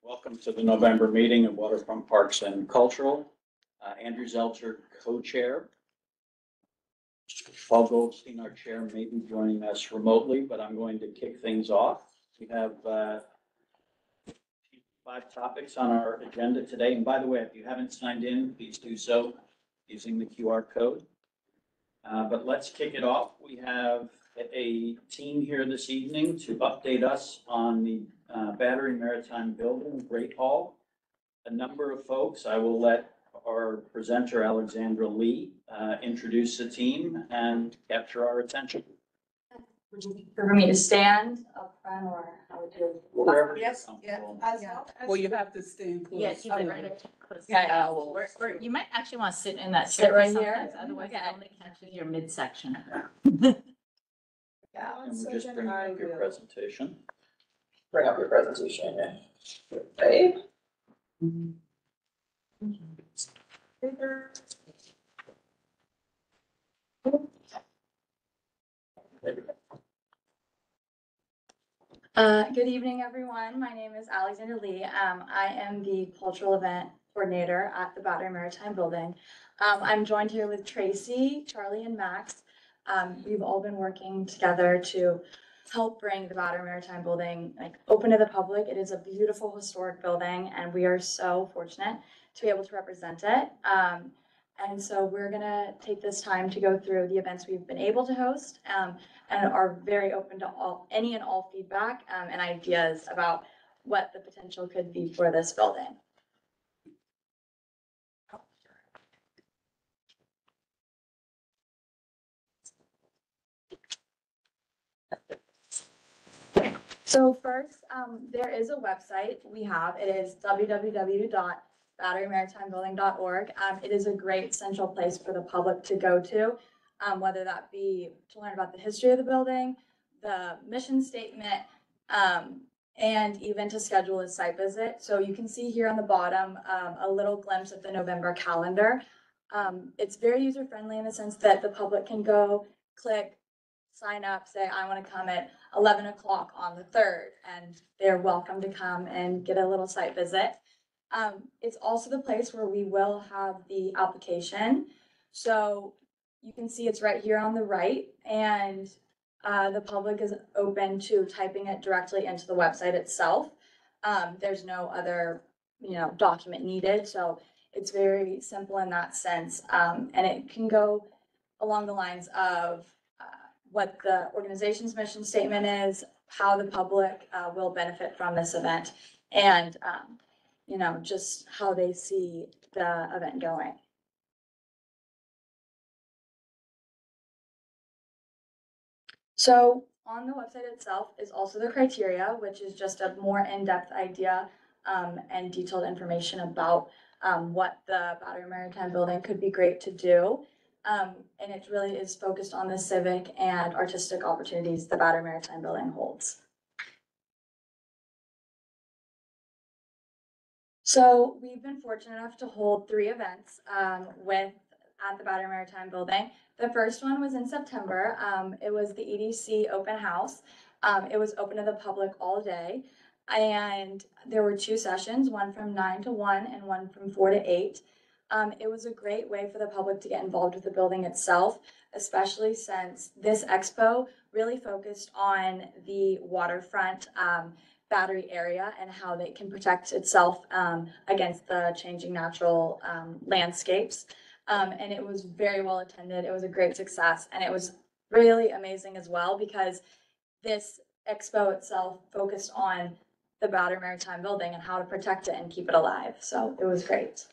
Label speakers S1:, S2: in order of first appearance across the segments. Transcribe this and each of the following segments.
S1: Welcome to the November meeting of Waterfront Parks and Cultural. Andrew Zelcher, co-chair. Paul Goldstein, our chair, may be joining us remotely, but I'm going to kick things off. We have 5 topics on our agenda today. And by the way, if you haven't signed in, please do so using the QR code. But let's kick it off. We have a team here this evening to update us on the Battery Maritime Building, Great Hall. A number of folks. I will let our presenter, Alexandra Lee, introduce the team and capture our attention.
S2: Would you prefer me to stand up front or how would you?
S1: Wherever you're
S3: Yes,
S1: comfortable.
S3: Well, you have to stand close.
S2: Yes, you can right close.
S3: Yeah.
S2: Or you might actually want to sit in that
S3: Sit
S2: chair
S3: right
S2: sometimes,
S3: here?
S2: otherwise it only catches your midsection.
S3: Yeah.
S1: And we're just bringing up your presentation.
S3: Bring up your presentation. Right.
S2: Good evening, everyone. My name is Alexandra Lee. I am the cultural event coordinator at the Battery Maritime Building. I'm joined here with Tracy, Charlie, and Max. We've all been working together to help bring the Battery Maritime Building open to the public. It is a beautiful historic building, and we are so fortunate to be able to represent it. And so we're gonna take this time to go through the events we've been able to host, and are very open to any and all feedback and ideas about what the potential could be for this building. So first, there is a website we have. It is www.batterymaritimebuilding.org. It is a great central place for the public to go to, whether that be to learn about the history of the building, the mission statement, and even to schedule a site visit. So you can see here on the bottom a little glimpse of the November calendar. It's very user-friendly in the sense that the public can go, click, sign up, say, I want to come at 11 o'clock on the 3rd, and they're welcome to come and get a little site visit. It's also the place where we will have the application. So you can see it's right here on the right, and the public is open to typing it directly into the website itself. There's no other, document needed. So it's very simple in that sense. And it can go along the lines of what the organization's mission statement is, how the public will benefit from this event, and just how they see the event going. So on the website itself is also the criteria, which is just a more in-depth idea and detailed information about what the Battery Maritime Building could be great to do. And it really is focused on the civic and artistic opportunities the Battery Maritime Building holds. So we've been fortunate enough to hold 3 events at the Battery Maritime Building. The first one was in September. It was the EDC open house. It was open to the public all day. And there were 2 sessions, one from 9 to 1 and one from 4 to 8. It was a great way for the public to get involved with the building itself, especially since this expo really focused on the waterfront battery area and how they can protect itself against the changing natural landscapes. And it was very well attended. It was a great success, and it was really amazing as well because this expo itself focused on the Battery Maritime Building and how to protect it and keep it alive. So it was great.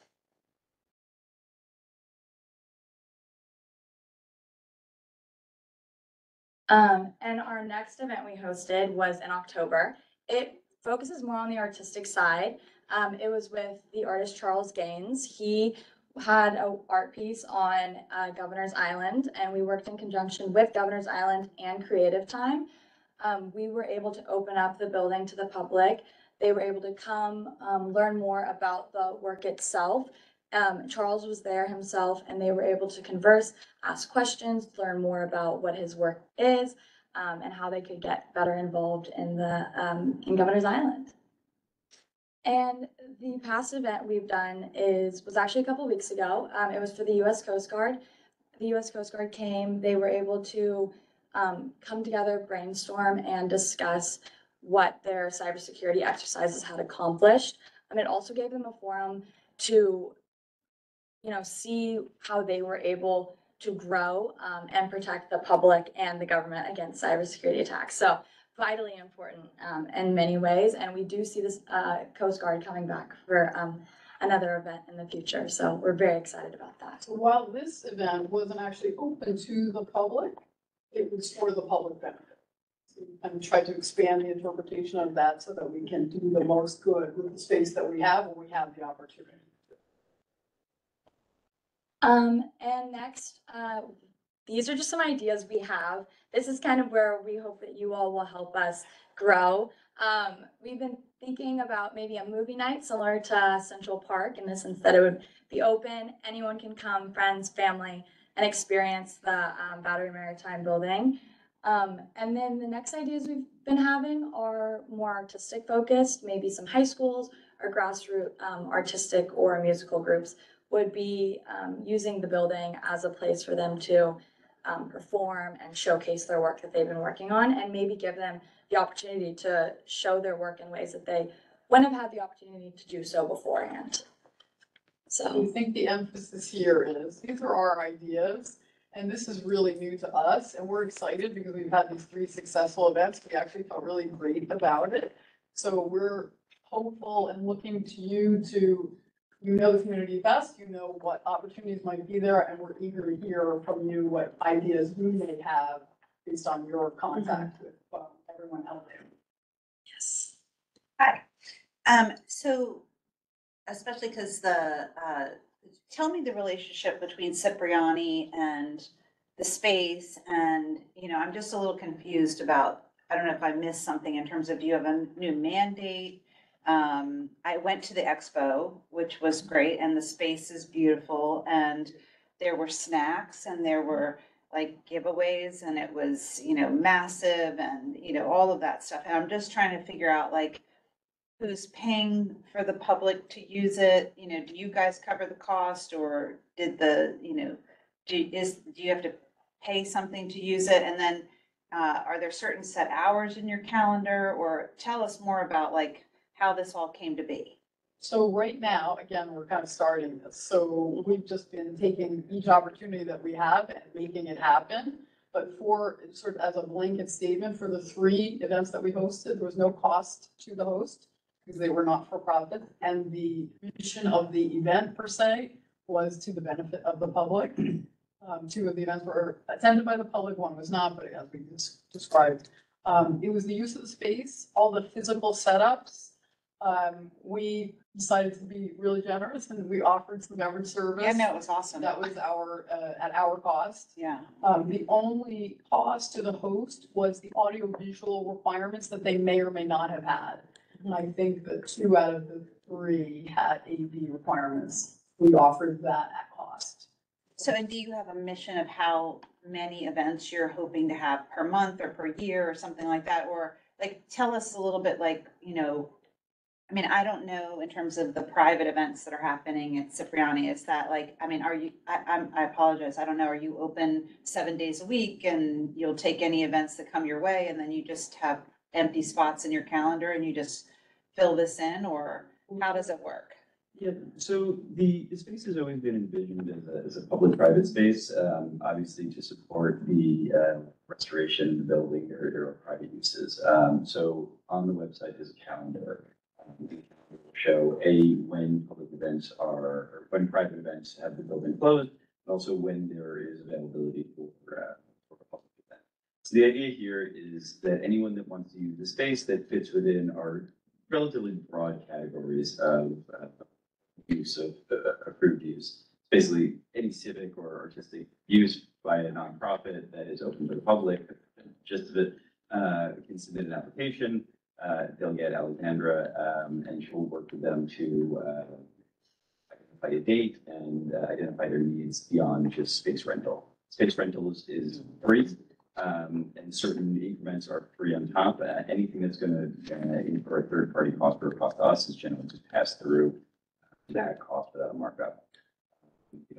S2: And our next event we hosted was in October. It focuses more on the artistic side. It was with the artist Charles Gaines. He had an art piece on Governor's Island, and we worked in conjunction with Governor's Island and Creative Time. We were able to open up the building to the public. They were able to come learn more about the work itself. Charles was there himself, and they were able to converse, ask questions, learn more about what his work is, and how they could get better involved in the in Governor's Island. And the past event we've done was actually a couple weeks ago. It was for the U.S. Coast Guard. The U.S. Coast Guard came. They were able to come together, brainstorm, and discuss what their cybersecurity exercises had accomplished. It also gave them a forum to, see how they were able to grow and protect the public and the government against cybersecurity attacks. So vitally important in many ways. And we do see this Coast Guard coming back for another event in the future. So we're very excited about that.
S3: So while this event wasn't actually open to the public, it was for the public benefit. And try to expand the interpretation of that so that we can do the most good with the space that we have when we have the opportunity.
S2: And next, these are just some ideas we have. This is kind of where we hope that you all will help us grow. We've been thinking about maybe a movie night similar to Central Park in the sense that it would be open. Anyone can come, friends, family, and experience the Battery Maritime building. And then the next ideas we've been having are more artistic focused, maybe some high schools or grassroots artistic or musical groups would be using the building as a place for them to perform and showcase their work that they've been working on, and maybe give them the opportunity to show their work in ways that they wouldn't have had the opportunity to do so beforehand. So
S3: I think the emphasis here is these are our ideas, and this is really new to us, and we're excited because we've had these 3 successful events. We actually felt really great about it. So we're hopeful and looking to you to, the community best, what opportunities might be there, and we're eager to hear from you what ideas you may have based on your contact with everyone out there.
S2: yes.
S4: Hi. So especially because tell me the relationship between Cipriani and the space, and, I'm just a little confused about, I don't know if I missed something in terms of, do you have a new mandate? I went to the expo, which was great, and the space is beautiful, and there were snacks and there were like giveaways, and it was, massive, and, all of that stuff. And I'm just trying to figure out like who's paying for the public to use it. Do you guys cover the cost, or did do you have to pay something to use it? And then are there certain set hours in your calendar, or tell us more about like how this all came to be?
S3: So right now, again, we're kind of starting this. So we've just been taking each opportunity that we have and making it happen. But for sort of as a blanket statement, for the 3 events that we hosted, there was no cost to the host because they were not for profit. And the mission of the event per se was to the benefit of the public. 2 of the events were attended by the public, 1 was not, but as we described, it was the use of the space, all the physical setups. We decided to be really generous and we offered some beverage service.
S4: Yeah, no, it was awesome.
S3: That was at our cost.
S4: Yeah.
S3: The only cost to the host was the audiovisual requirements that they may or may not have had. And I think that 2 out of the 3 had AV requirements. We offered that at cost.
S4: So, and do you have a mission of how many events you're hoping to have per month or per year or something like that? Or like, tell us a little bit like, I don't know in terms of the private events that are happening at Cipriani. Is that like, are you, I apologize, I don't know, are you open 7 days a week and you'll take any events that come your way and then you just have empty spots in your calendar and you just fill this in, or how does it work?
S5: Yeah, so the space has always been envisioned as a public-private space, obviously to support the restoration of the building or private uses. So on the website is a calendar. Will show when public events or when private events have the building closed, and also when there is availability for a public event. So the idea here is that anyone that wants to use the space that fits within our relatively broad categories of use of approved use, basically any civic or artistic use by a nonprofit that is open to the public, just that can submit an application. They'll get Alexandra, and she'll work with them to identify a date and identify their needs beyond just space rental. Space rental is free. and certain increments are free on top. Anything that's going to incur a third-party cost or cost to us is generally just passed through that cost without a markup.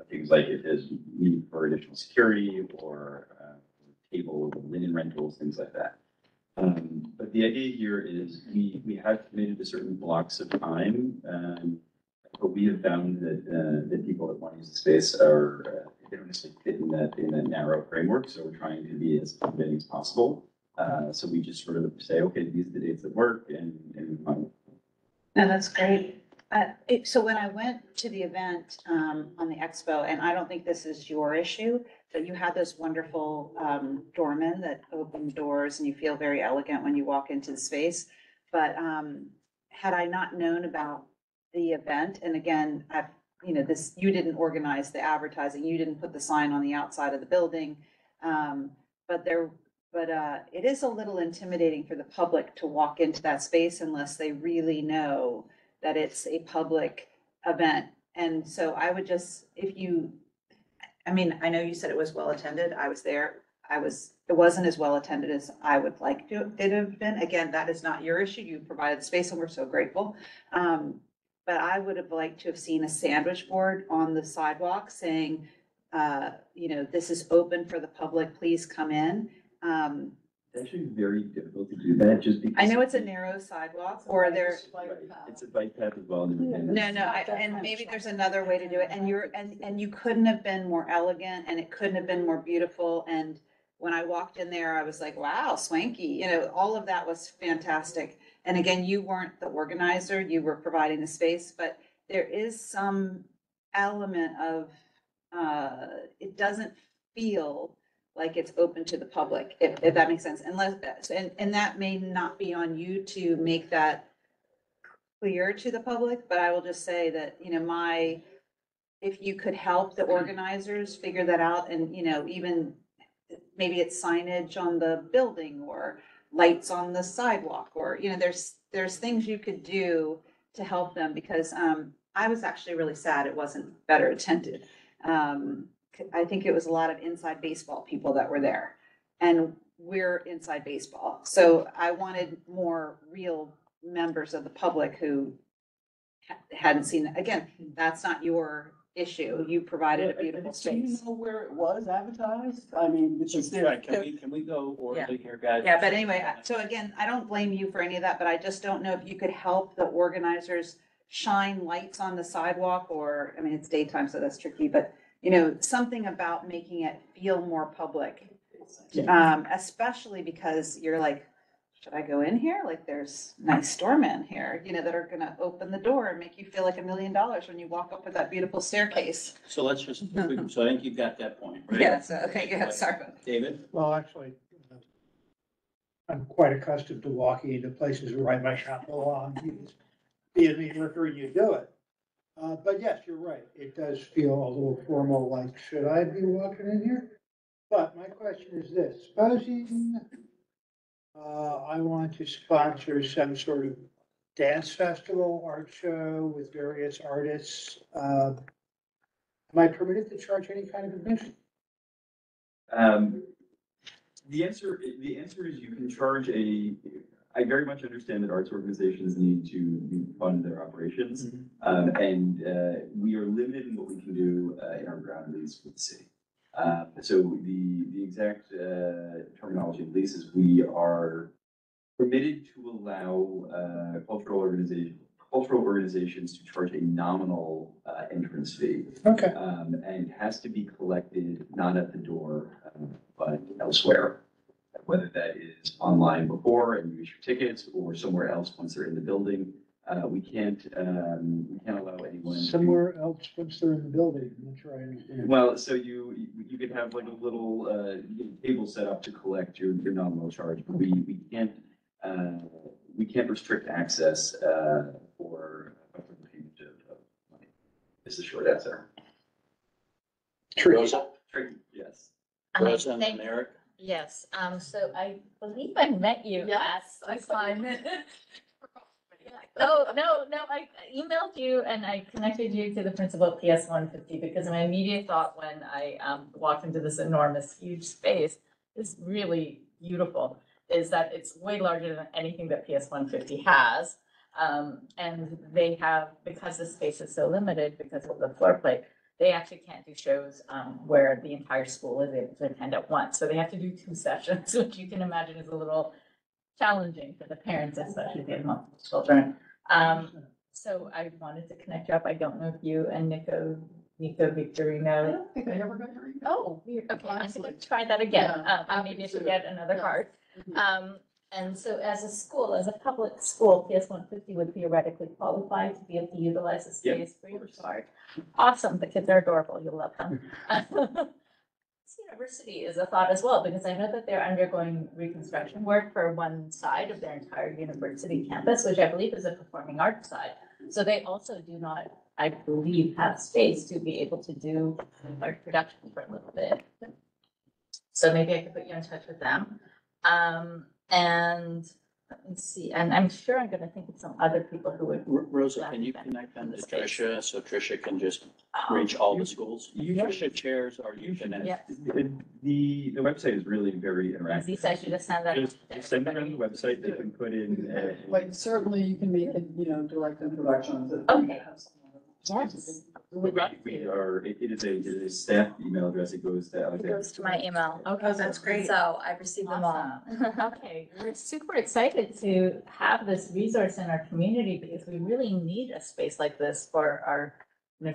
S5: Things like if there's need for additional security or table linen rentals, things like that. But the idea here is we have committed to certain blocks of time, but we have found that people that want to use the space they don't necessarily fit in that narrow framework. So we're trying to be as committing as possible. So we just sort of say, okay, these are the dates that work, and we find.
S4: No, that's great. So when I went to the event on the expo, and I don't think this is your issue, but you had those wonderful doormen that open doors and you feel very elegant when you walk into the space. But had I not known about the event, and again, you didn't organize the advertising, you didn't put the sign on the outside of the building. But it is a little intimidating for the public to walk into that space unless they really know that it's a public event. And so I would just, I know you said it was well attended. I was there. It wasn't as well attended as I would like it have been. Again, that is not your issue. You provided the space and we're so grateful. But I would have liked to have seen a sandwich board on the sidewalk saying, this is open for the public, please come in.
S5: It's actually very difficult to do that just because.
S4: I know it's a narrow sidewalk or there.
S5: Right, it's a bike path as well. And
S4: And maybe there's another way to do it. And you couldn't have been more elegant and it couldn't have been more beautiful. And when I walked in there, I was like, wow, swanky, all of that was fantastic. And again, you weren't the organizer, you were providing the space, but there is some element of, it doesn't feel like it's open to the public, if that makes sense. And that may not be on you to make that clear to the public, but I will just say that, if you could help the organizers figure that out and, even maybe it's signage on the building or lights on the sidewalk or, there's things you could do to help them because, I was actually really sad it wasn't better attended. I think it was a lot of inside baseball people that were there and we're inside baseball. So I wanted more real members of the public who hadn't seen it. Again, that's not your issue. You provided a beautiful
S3: Do you
S4: space.
S3: know where it was advertised? I mean, because there.
S1: Can we go orderly here, guys?
S4: Yeah, but anyway, so again, I don't blame you for any of that, but I just don't know if you could help the organizers shine lights on the sidewalk or, it's daytime, so that's tricky, but something about making it feel more public. Especially because you're like, should I go in here? Like there's nice storemen here, that are gonna open the door and make you feel like $1 million when you walk up with that beautiful staircase.
S1: So let's just, so I think you've got that point, right?
S4: Yeah, so, okay, yeah, sorry.
S1: David?
S6: Well, actually, I'm quite accustomed to walking into places where I might not belong. You just be in New Yorker and you do it. But yes, you're right. It does feel a little formal, like, should I be walking in here? But my question is this, supposing I want to sponsor some sort of dance festival, art show with various artists, am I permitted to charge any kind of admission?
S5: The answer is you can charge I very much understand that arts organizations need to fund their operations. And we are limited in what we can do in our ground lease with the city. So the exact terminology of lease is we are permitted to allow cultural organizations to charge a nominal entrance fee.
S6: Okay.
S5: And has to be collected not at the door, but elsewhere. Whether that is online before and you issue tickets or somewhere else once they're in the building. We can't allow anyone.
S6: Somewhere else once they're in the building, I'm not sure I understand.
S5: Well, so you could have like a little table set up to collect your nominal charge, but we can't restrict access for payment of money. Is the short answer.
S1: Rosa?
S5: Tricky, yes.
S1: Rosa and
S7: Thank-
S1: Eric?
S7: Yes, so I believe I met you
S3: Yes,
S7: at
S3: I saw you.
S7: Simon. Oh, no, I emailed you and I connected you to the principal at PS 150 because my immediate thought when I walked into this enormous, huge space is really beautiful is that it's way larger than anything that PS 150 has. And they have, because the space is so limited because of the floor plate, they actually can't do shows where the entire school is able to attend at once. So they have to do 2 sessions, which you can imagine is a little challenging for the parents, especially if they have multiple children. So I wanted to connect you up. I don't know if you and Nico
S3: I
S7: Victorino.
S3: don't think I ever got your email.
S7: Oh, weird. Okay, I'm
S3: Honestly.
S7: gonna try that again.
S3: Yeah,
S7: Maybe I
S3: happy
S7: should
S3: to.
S7: get another
S3: Yeah.
S7: card.
S3: Mhm.
S7: And so as a school, as a public school, PS 150 would theoretically qualify to be able to utilize the
S5: Yeah,
S7: space free of charge. Awesome. The kids are adorable. You'll love them. This university is a thought as well, because I know that they're undergoing reconstruction work for one side of their entire university campus, which I believe is a performing arts side. So they also do not, I believe, have space to be able to do art production for a little bit. So maybe I could put you in touch with them. And let me see, and I'm sure I'm gonna think of some other people who would.
S1: Rosa, can you connect them to Tricia so Tricia can just reach all the schools?
S5: You-
S1: Tricia chairs or you can.
S7: Yeah.
S5: The website is really very interactive.
S7: Easy, so I should just send that.
S5: Just send it on the website, they can put in.
S3: Like, certainly you can make it, direct introductions.
S7: Okay.
S3: Yes.
S5: We are, it is a staff email address, it goes to
S2: It
S5: Alexander.
S2: goes to my email.
S7: Okay,
S4: that's great.
S2: So I've received them all.
S7: Awesome. Okay, we're super excited to have this resource in our community because we really need a space like this for our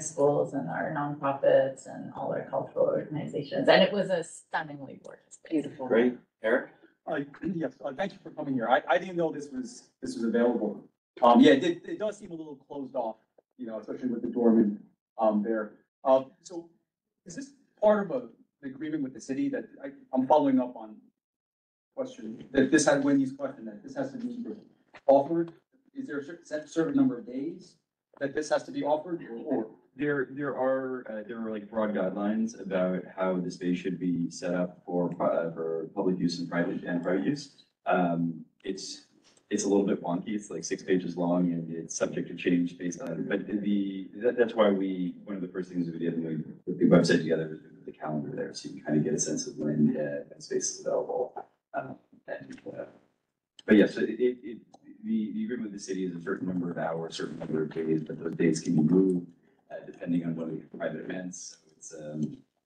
S7: schools and our nonprofits and all our cultural organizations. And it was a stunningly gorgeous space.
S4: Beautiful.
S1: Great, Eric?
S8: Yes, thank you for coming here. I didn't know this was available. Yeah, it does seem a little closed off, especially with the doorman, there. So is this part of an agreement with the city that I'm following up on question, that this had Wendy's question, that this has to be offered? Is there a certain number of days that this has to be offered or?
S5: There are like broad guidelines about how the space should be set up for public use and private use. It's a little bit wonky. It's like 6 pages long and it's subject to change based on, but that's why one of the first things we did when we put the website together was the calendar there, so you can kind of get a sense of when that space is available. But yes, the agreement with the city is a certain number of hours, a certain number of days, but those days can be moved depending on whether we have private events. So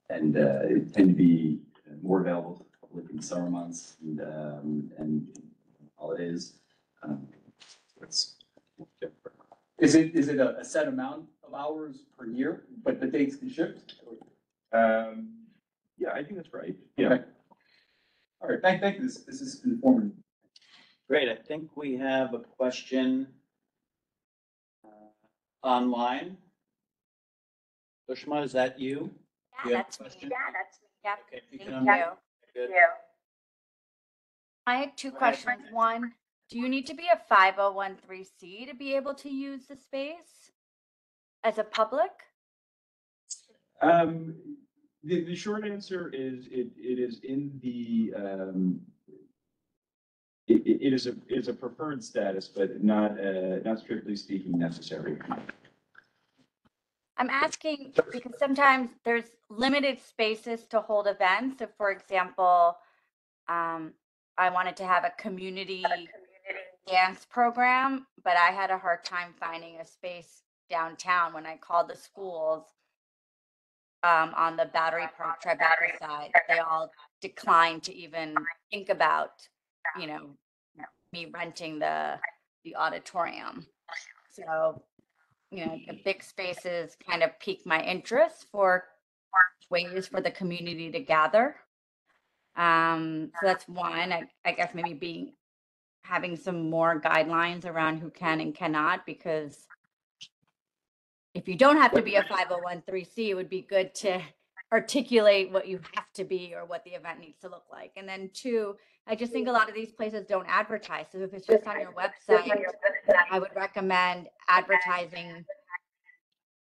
S5: it's it tend to be more available to the public in summer months and holidays. It's different.
S8: Is it a set amount of hours per year, but the dates can shift?
S5: Yeah, I think that's right. Yeah.
S8: Okay. All right, thank you. This is informative.
S1: Great, I think we have a question online. Ushma, is that you? You have a
S9: That's me.
S1: question?
S9: That's me. Yep.
S1: Okay, if you
S9: Thank
S1: can
S9: you.
S1: unmute. Good.
S9: I had two
S1: Go ahead.
S9: questions. One, do you need to be a 5013C to be able to use the space as a public?
S5: The short answer is it is in the it is a preferred status, but not strictly speaking necessary.
S9: I'm asking because sometimes there's limited spaces to hold events. So for example, I wanted to have a community dance program, but I had a hard time finding a space downtown when I called the schools on the Battery Park Tribeca side. They all declined to even think about, me renting the auditorium. So, the big spaces kind of piqued my interest for ways for the community to gather. So that's one. I guess maybe having some more guidelines around who can and cannot, because if you don't have to be a 5013C, it would be good to articulate what you have to be or what the event needs to look like. And then two, I just think a lot of these places don't advertise. So if it's just on your website, I would recommend advertising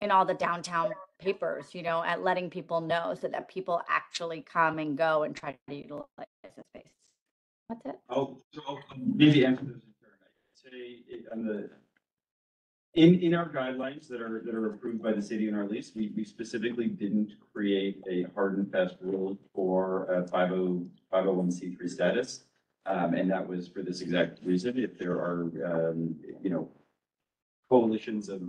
S9: in all the downtown papers, and letting people know so that people actually come and go and try to utilize the space. That's it.
S5: I'll maybe answer this in turn. I'd say on In our guidelines that are approved by the city in our lease, we specifically didn't create a hard and fast rule for a 501c3 status. And that was for this exact reason. If there are, coalitions of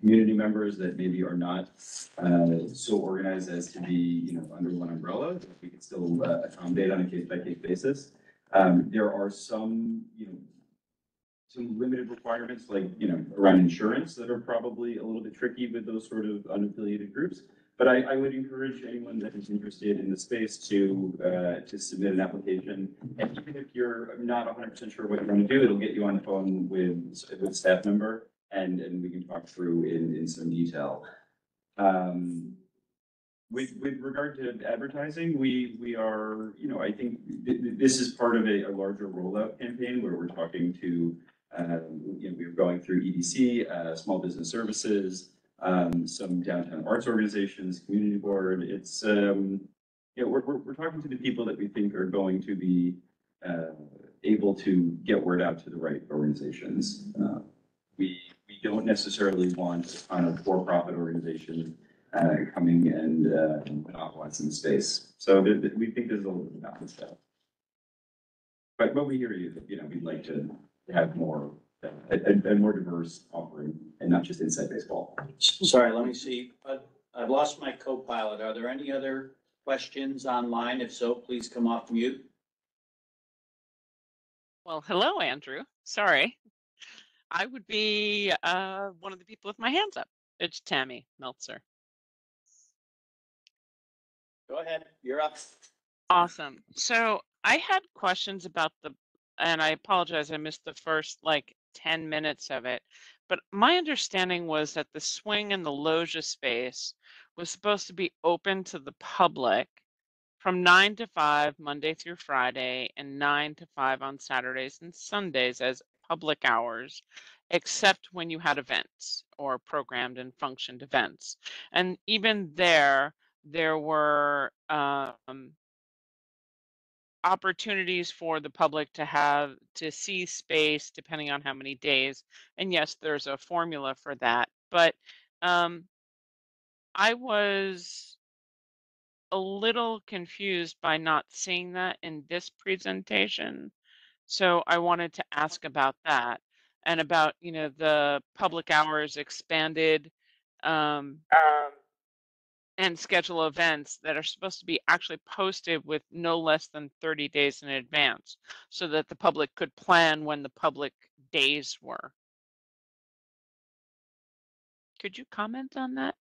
S5: community members that maybe are not so organized as to be, under one umbrella, we could still accommodate on a case-by-case basis. There are some limited requirements like, around insurance that are probably a little bit tricky with those sort of unaffiliated groups. But I would encourage anyone that is interested in the space to submit an application. And even if you're not 100% sure what you want to do, it'll get you on the phone with a staff member and we can talk through in some detail. With regard to advertising, we are, I think this is part of a larger rollout campaign where we're talking to, we're going through EDC, small business services, some downtown arts organizations, community board. It's, we're talking to the people that we think are going to be able to get word out to the right organizations. We don't necessarily want a ton of for-profit organizations coming and monopolizing the space. So we think there's a little bit of balance there. But we hear you, we'd like to have more, a more diverse offering and not just inside baseball.
S1: Sorry, let me see. I've lost my co-pilot. Are there any other questions online? If so, please come off mute.
S10: Well, hello, Andrew. Sorry. I would be one of the people with my hands up. It's Tammy Meltzer.
S1: Go ahead, you're up.
S10: Awesome. So I had questions about and I apologize, I missed the first 10 minutes of it. But my understanding was that the swing and the loggia space was supposed to be open to the public from 9 to 5, Monday through Friday, and 9 to 5 on Saturdays and Sundays as public hours, except when you had events or programmed and functioned events. And even there were opportunities for the public to see space depending on how many days. And yes, there's a formula for that. But I was a little confused by not seeing that in this presentation. So I wanted to ask about that and about, the public hours expanded and schedule events that are supposed to be actually posted with no less than 30 days in advance so that the public could plan when the public days were. Could you comment on that?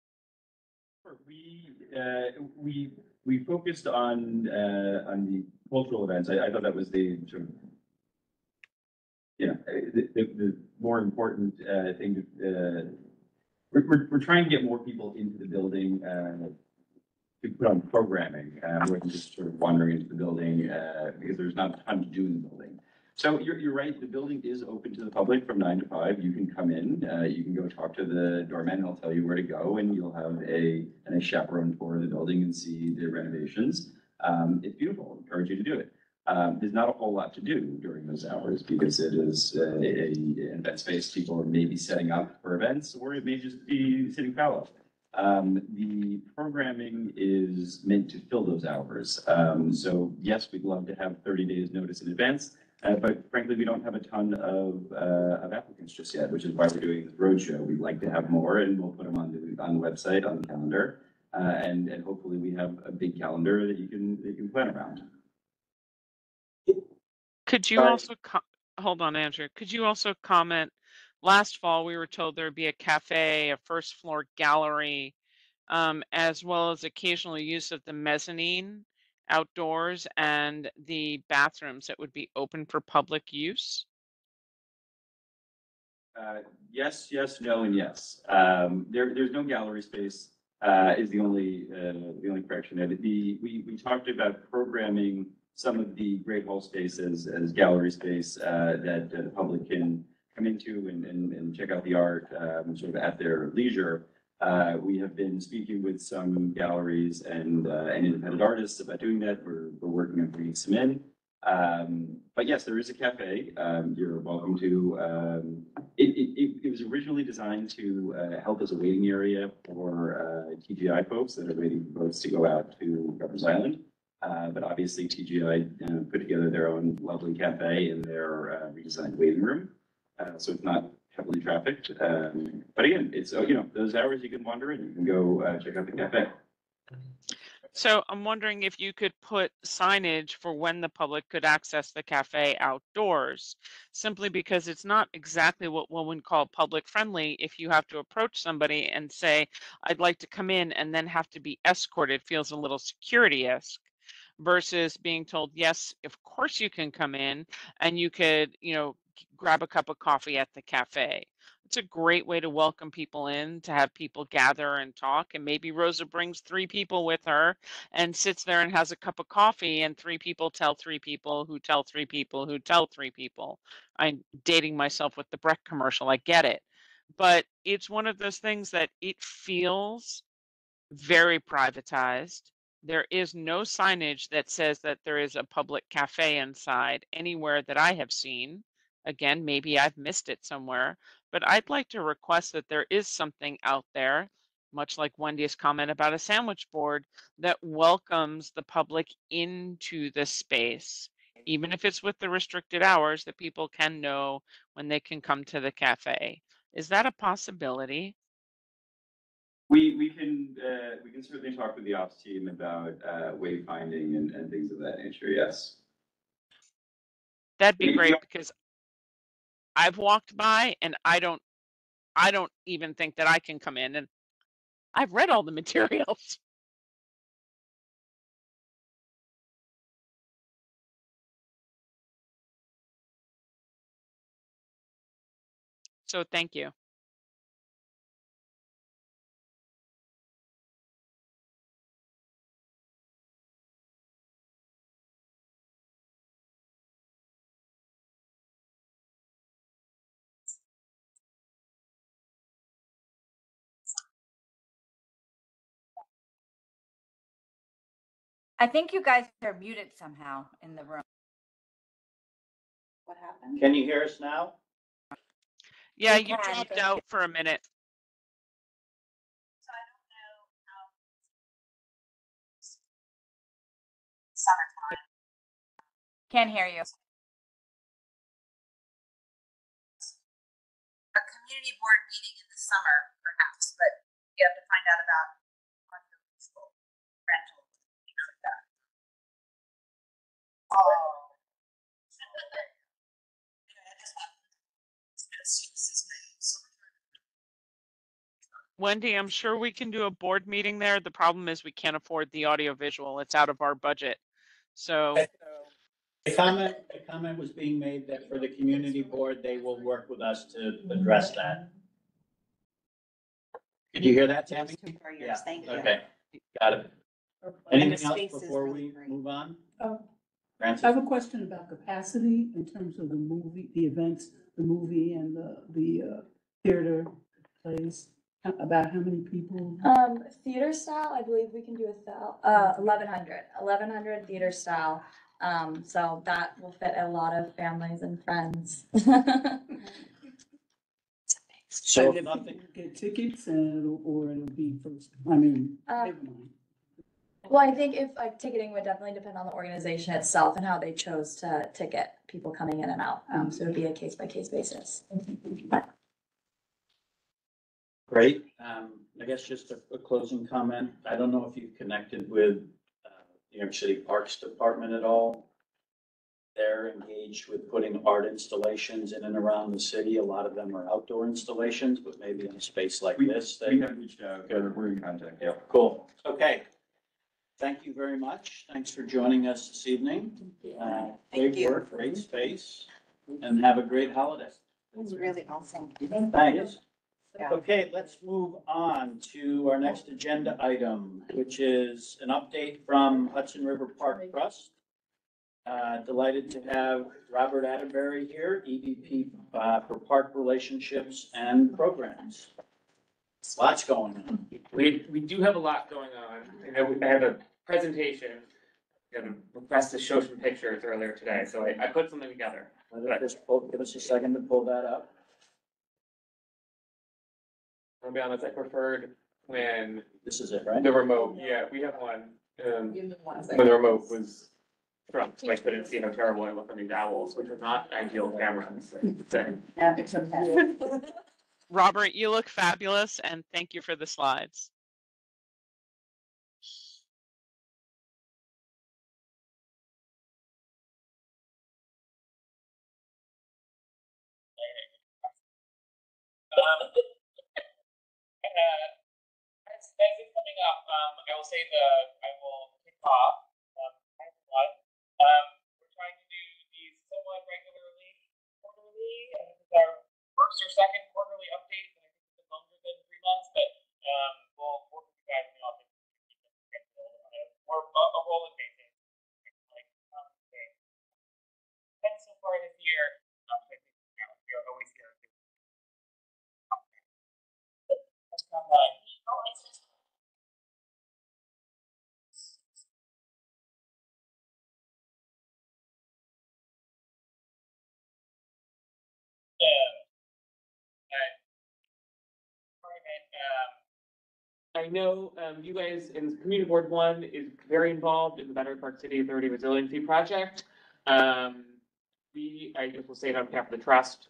S5: We focused on the cultural events. I thought that was the sort of, the more important thing. We're trying to get more people into the building to put on programming rather than just sort of wandering into the building because there's not a ton to do in the building. So you're right. The building is open to the public from 9 to 5. You can come in. You can go talk to the doorman. He'll tell you where to go, and you'll have a chaperone tour of the building and see the renovations. It's beautiful. I encourage you to do it. There's not a whole lot to do during those hours because it is an event space. People are maybe setting up for events, or it may just be sitting fallow. The programming is meant to fill those hours. So yes, we'd love to have 30 days notice in advance, but frankly, we don't have a ton of applicants just yet, which is why we're doing this roadshow. We'd like to have more, and we'll put them on the website, on the calendar, and hopefully we have a big calendar that you can plan around.
S10: Could you also hold on, Andrew? Could you also comment? Last fall, we were told there'd be a cafe, a first floor gallery, as well as occasional use of the mezzanine outdoors and the bathrooms that would be open for public use.
S5: Yes, no, and yes. There's no gallery space. Is the only correction there. We talked about programming some of the Great Hall spaces as gallery space that the public can come into and check out the art sort of at their leisure. We have been speaking with some galleries and independent artists about doing that. We're working on bringing some in. But yes, there is a cafe. You're welcome to It was originally designed to help as a waiting area for TGI folks that are waiting for boats to go out to Governor's Island. But obviously TGI put together their own lovely cafe in their redesigned waiting room. So it's not heavily trafficked. But again, it's, those hours you can wander in, you can go check out the cafe.
S10: So I'm wondering if you could put signage for when the public could access the cafe outdoors, simply because it's not exactly what one would call public friendly if you have to approach somebody and say, I'd like to come in and then have to be escorted, feels a little security-esque versus being told, yes, of course you can come in and you could, grab a cup of coffee at the cafe. It's a great way to welcome people in, to have people gather and talk. And maybe Rosa brings 3 people with her and sits there and has a cup of coffee, and 3 people tell 3 people who tell 3 people who tell 3 people. I'm dating myself with the Breck commercial. I get it. But it's one of those things that it feels very privatized. There is no signage that says that there is a public cafe inside anywhere that I have seen. Again, maybe I've missed it somewhere, but I'd like to request that there is something out there, much like Wendy's comment about a sandwich board, that welcomes the public into the space, even if it's with the restricted hours, that people can know when they can come to the cafe. Is that a possibility?
S5: We can certainly talk with the ops team about wayfinding and things of that nature. Yes.
S10: That'd be
S5: We-
S10: great because I've walked by and I don't even think that I can come in, and I've read all the materials. So thank you.
S9: I think you guys are muted somehow in the room.
S4: What happened?
S1: Can you hear us now?
S10: Yeah,
S9: We
S10: you
S9: can,
S10: dropped
S9: thank
S10: out for a minute.
S9: Can't hear you.
S4: A community board meeting in the summer, perhaps, but you have to find out about rental, things like that. Oh.
S10: Wendy, I'm sure we can do a board meeting there. The problem is we can't afford the audio visual. It's out of our budget. So
S1: The comment was being made that for the community board, they will work with us to address that. Did you hear that, Tammy?
S4: For
S1: Yeah,
S4: yours, thank you.
S1: okay, got it.
S4: And
S1: Anything
S4: the
S1: else
S4: space is
S1: before
S4: really
S1: we
S4: great.
S1: move on?
S11: I
S1: Francis?
S11: have a question about capacity in terms of the movie, the events, the movie and the theater plays, about how many people?
S2: Theater style, I believe we can do 1,100 theater style. So that will fit a lot of families and friends.
S1: So
S11: And if
S1: nothing,
S11: people get tickets or it'll be first, I mean, never mind.
S2: Well, I think if like ticketing would definitely depend on the organization itself and how they chose to ticket people coming in and out. So it'd be a case by case basis.
S1: great. I guess just a closing comment. I don't know if you've connected with New York City Parks Department at all. They're engaged with putting art installations in and around the city. A lot of them are outdoor installations, but maybe in a space like this.
S5: We have reached out. We're in contact. Yeah.
S1: Cool. Okay. Thank you very much. Thanks for joining us this evening.
S4: Thank
S1: Great
S4: you.
S1: work, great space, and have a great holiday.
S4: It's really awesome.
S1: Thanks.
S4: Yeah.
S1: Okay, let's move on to our next agenda item, which is an update from Hudson River Park Trust. Delighted to have Robert Atterbury here, EVP for Park Relationships and Programs. Lots going on.
S12: We do have a lot going on. I had a presentation, and a request to show some pictures earlier today, so I put something together.
S1: Give us a second to pull that up.
S12: I'll be honest, I preferred when
S1: This is it, right?
S12: the remote, yeah, we have one,
S3: Give me 1
S12: when
S3: second.
S12: the remote was shrunk, so I couldn't see how terrible I looked on these owls, which are not ideal cameras, I would say.
S3: Yeah, it's okay.
S10: Robert, you look fabulous, and thank you for the slides.
S12: As it's coming up, I will say I will kick off. Thanks a lot. We're trying to do these somewhat regularly, quarterly, and this is our first or second quarterly update, and I think it's been longer than 3 months, but, we'll work with you guys in the office to keep it scheduled on a rolling basis. Like, okay. And so far this year, I think, we are always here. That's not mine. Oh, it's just. Yeah. I know you guys in Community Board 1 is very involved in the Battery Park City Authority Resiliency Project. I guess we'll say it on behalf of the trust.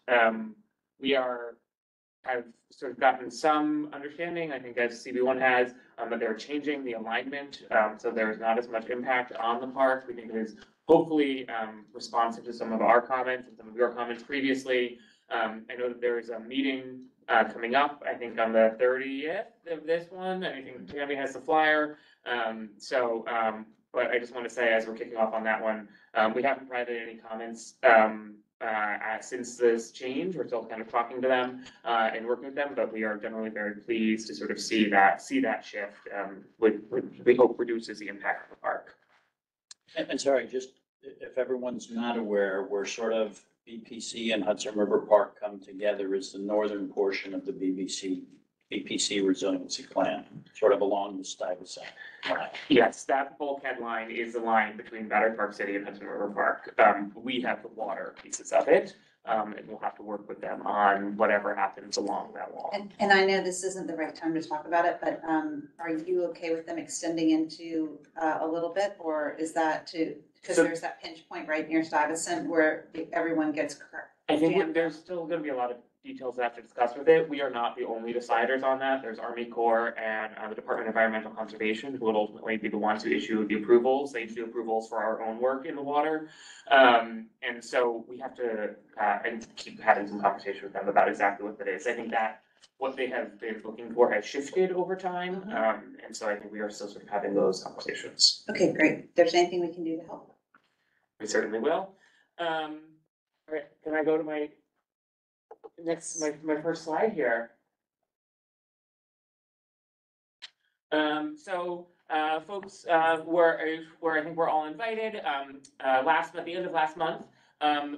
S12: We have sort of gotten some understanding, I think as CB1 has, that they're changing the alignment, so there's not as much impact on the park. We think it is hopefully responsive to some of our comments and some of your comments previously. I know that there is a meeting coming up, I think on the 30th of this one. I think Tammy has the flyer. But I just want to say, as we're kicking off on that one, we haven't provided any comments since this change. We're still kind of talking to them and working with them, but we are generally very pleased to sort of see that shift, which we hope reduces the impact of the park.
S1: And sorry, just if everyone's not aware, we're sort of BPC and Hudson River Park come together as the northern portion of the BPC resiliency plan, sort of along the Stuyvesant line.
S12: Yes, that bulkhead line is the line between Battery Park City and Hudson River Park. We have the water pieces of it, and we'll have to work with them on whatever happens along that wall.
S4: And I know this isn't the right time to talk about it, but are you okay with them extending into a little bit, or is that because there's that pinch point right near Stuyvesant where everyone gets
S12: I think there's still gonna be a lot of details I have to discuss with it. We are not the only deciders on that. There's Army Corps and the Department of Environmental Conservation who will ultimately be the ones who issue the approvals. They issue approvals for our own work in the water. And so we have to and keep having some conversation with them about exactly what that is. I think that what they have been looking for has shifted over time. And so I think we are still sort of having those conversations.
S4: Okay, great. If there's anything we can do to help.
S12: We certainly will. All right, can I go to my first slide here? Folks, where I think we're all invited, at the end of last month,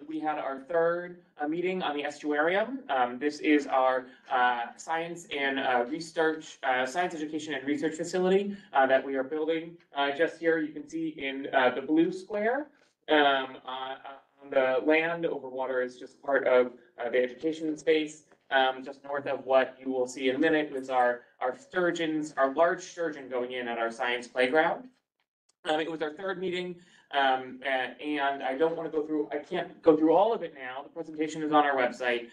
S12: we had our third meeting on the estuarium. This is our science education and research facility that we are building. Just here, you can see in the blue square on the land over water is just part of the education space. Just north of what you will see in a minute is our sturgeons, our large sturgeon going in at our science playground. It was our third meeting, and I can't go through all of it now. The presentation is on our website.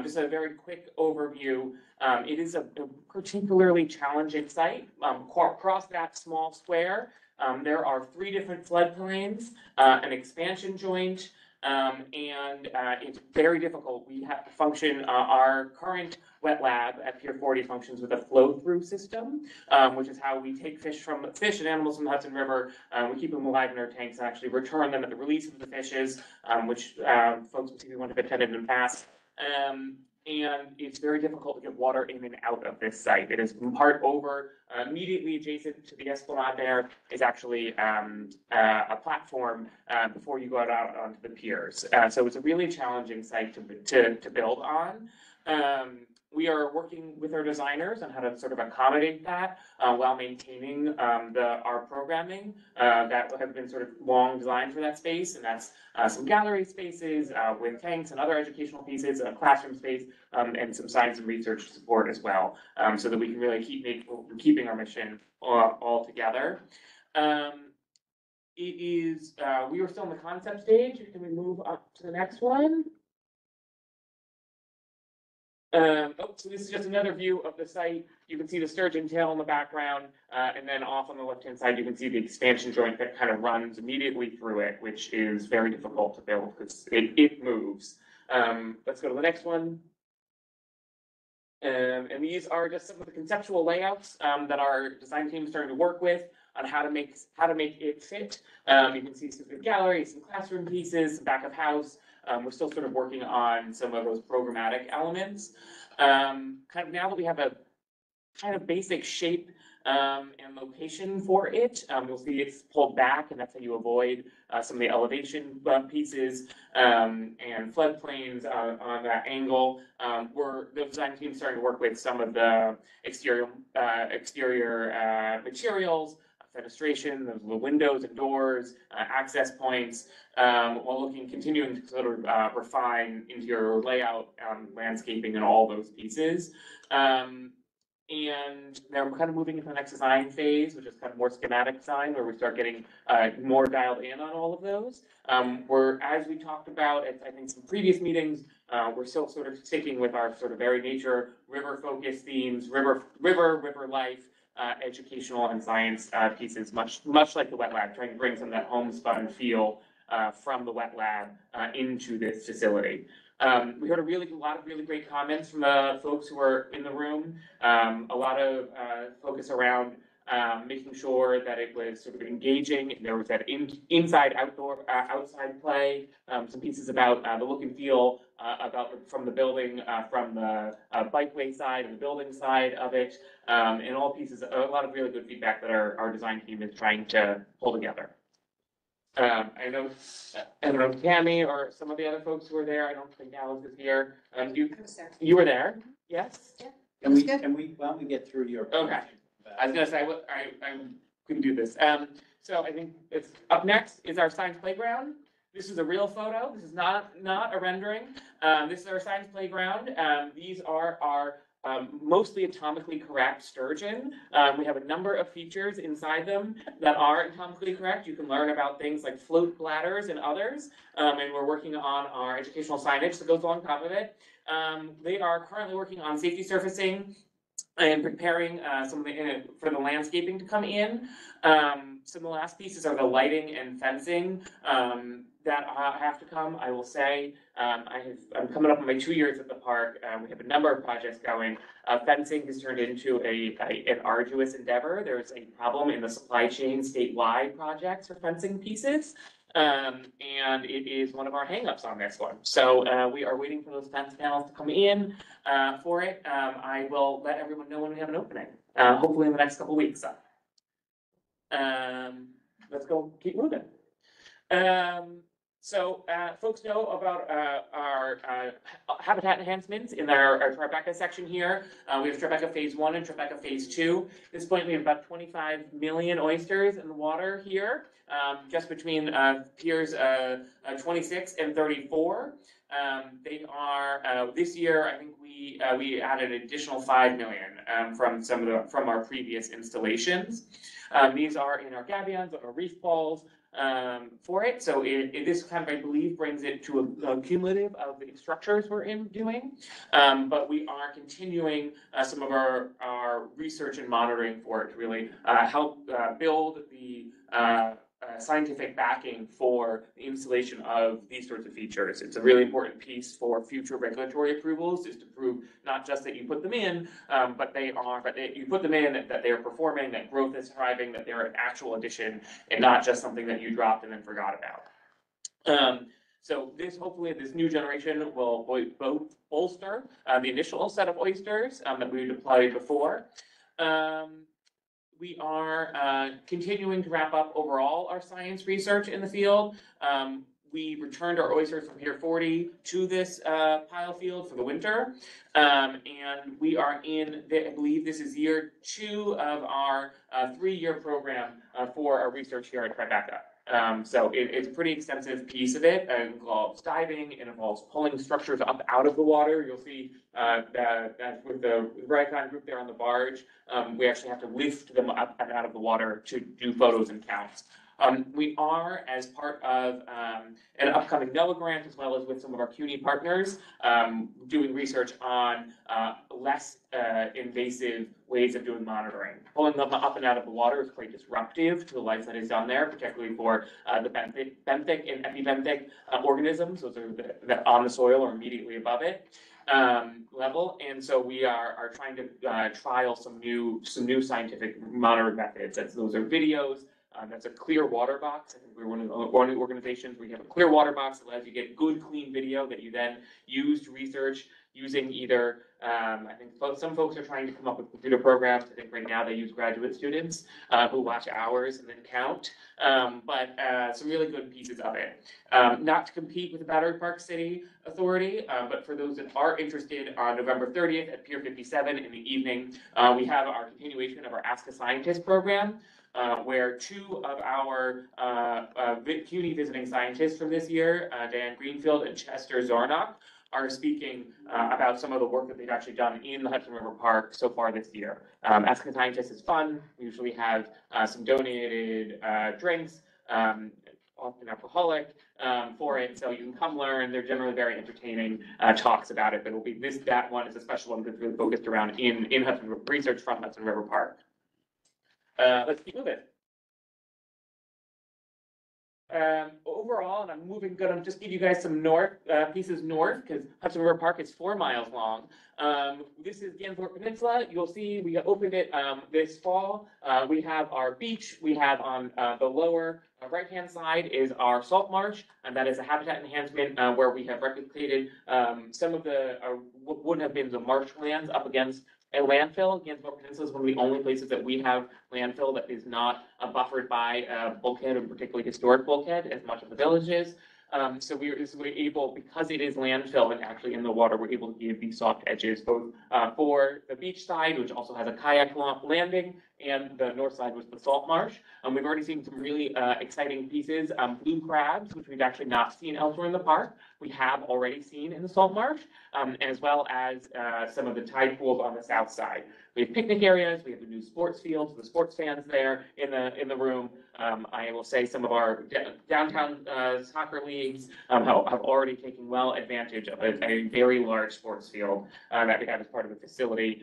S12: Just a very quick overview. It is a particularly challenging site. Across that small square, there are 3 different floodplains, an expansion joint, and it's very difficult. We have to function, our current wet lab at Pier 40 functions with a flow-through system, which is how we take fish and animals from the Hudson River. We keep them alive in our tanks and actually return them at the release of the fishes, which folks with CB1 have attended in the past. And it's very difficult to get water in and out of this site. It is part over, immediately adjacent to the Esplanade there is actually a platform before you go out onto the piers. So it's a really challenging site to build on. we are working with our designers on how to sort of accommodate that while maintaining our programming that have been sort of long designed for that space, and that's some gallery spaces with tanks and other educational pieces, a classroom space, and some science and research support as well, so that we can really keeping our mission all together. We are still in the concept stage. Can we move up to the next one? So this is just another view of the site. You can see the sturgeon tail in the background, and then off on the left-hand side, you can see the expansion joint that kind of runs immediately through it, which is very difficult to build because it moves. Let's go to the next one. And these are just some of the conceptual layouts that our design team is starting to work with on how to make it fit. You can see some galleries, some classroom pieces, some back of house. We're still sort of working on some of those programmatic elements. Kind of now that we have a kind of basic shape and location for it, you'll see it's pulled back, and that's how you avoid some of the elevation pieces and floodplains on that angle. The design team starting to work with some of the exterior materials, fenestration, the windows and doors, access points, while continuing to sort of refine interior layout, landscaping, and all those pieces. And they're kind of moving into the next design phase, which is kind of more schematic design, where we start getting more dialed in on all of those. As we talked about at, I think, some previous meetings, we're still sort of sticking with our sort of very nature, river-focused themes, river life, educational and science pieces, much like the wet lab, trying to bring some of that homespun feel from the wet lab into this facility. We heard a lot of really great comments from the folks who were in the room. A lot of focus around making sure that it was sort of engaging. There was that outside play. Some pieces about the look and feel from the building, from the bikeway side and the building side of it, and all pieces. A lot of really good feedback that our design team is trying to pull together. I don't know, Tammy or some of the other folks who were there. I don't think Alice is here. You were there? Yes?
S4: Yeah.
S1: Why don't we get through your.
S12: Okay. I was gonna say, I couldn't do this. So I think it's up next is our science playground. This is a real photo. This is not a rendering. This is our science playground. These are our mostly atomically correct sturgeon. We have a number of features inside them that are atomically correct. You can learn about things like float bladders and others, and we're working on our educational signage that goes along top of it. They are currently working on safety surfacing and preparing for the landscaping to come in. Some of the last pieces are the lighting and fencing that have to come. I will say, I'm coming up on my 2 years at the park. We have a number of projects going. Fencing has turned into an arduous endeavor. There's a problem in the supply chain statewide projects for fencing pieces. And it is one of our hangups on this one. So we are waiting for those fence panels to come in for it. I will let everyone know when we have an opening, hopefully in the next couple of weeks. Let's go keep moving. So folks know about our habitat enhancements in our Tribeca section here. We have Tribeca Phase 1 and Tribeca Phase 2. At this point, we have about 25 million oysters in the water here, just between piers 26 and 34. They are this year. I think we added an additional 5 million from our previous installations. These are in our gabions, our reef balls for it. So this kind of, I believe, brings it to a cumulative of the structures we're doing. But we are continuing some of our research and monitoring for it to really help build the scientific backing for the installation of these sorts of features. It's a really important piece for future regulatory approvals, is to prove not just that you put them in, but you put them in, that they are performing, that growth is thriving, that they're an actual addition, and not just something that you dropped and then forgot about. So hopefully this new generation will both bolster the initial set of oysters that we deployed before. We are continuing to wrap up overall our science research in the field. we returned our oysters from Pier 40 to this pile field for the winter. And we are I believe this is year 2 of our 3-year program for our research here at Tribeca. So it's a pretty extensive piece of it. It involves diving, it involves pulling structures up out of the water. You'll see that with the Raycon group there on the barge, we actually have to lift them up and out of the water to do photos and counts. We are, as part of an upcoming NOAA grant, as well as with some of our CUNY partners, doing research on less invasive ways of doing monitoring. Pulling them up and out of the water is quite disruptive to the life that is done there, particularly for the benthic and epibenthic organisms. Those are that on the soil or immediately above it level. And so we are trying to trial some new scientific monitoring methods. Those are videos. That's a clear water box. I think we're one of the organizations where you have a clear water box that allows you to get good, clean video that you then use to research using either, I think some folks are trying to come up with computer programs. I think right now they use graduate students who watch hours and then count, but some really good pieces of it. Not to compete with the Battery Park City Authority, but for those that are interested, on November 30th at Pier 57 in the evening, we have our continuation of our Ask a Scientist program. Where 2 of our CUNY visiting scientists from this year, Dan Greenfield and Chester Zornock, are speaking about some of the work that they've actually done in the Hudson River Park so far this year. Asking Scientists is fun. We usually have some donated drinks, often alcoholic, for it, so you can come learn. They're generally very entertaining talks about it, but it'll be that one is a special one that's really focused around in Hudson River, research from Hudson River Park. Let's keep moving. Overall, and I'm gonna just give you guys some pieces north, because Hudson River Park is 4 miles long. This is the Danforth Peninsula. You'll see we opened it this fall. We have our beach. We have on the lower right-hand side is our salt marsh, and that is a habitat enhancement where we have replicated some of the what would have been the marshlands up against a landfill. Danforth Peninsula is one of the only places that we have landfill that is not buffered by a bulkhead, or particularly historic bulkhead, as much of the village is. So we're able, because it is landfill and actually in the water, we're able to give these soft edges both for the beach side, which also has a kayak landing, and the north side was the salt marsh. We've already seen some really exciting pieces. Blue crabs, which we've actually not seen elsewhere in the park, we have already seen in the salt marsh, as well as some of the tide pools on the south side. We have picnic areas. We have a new sports field for the sports fans there in the room. I will say some of our downtown soccer leagues have already taken well advantage of a very large sports field that we have as part of the facility.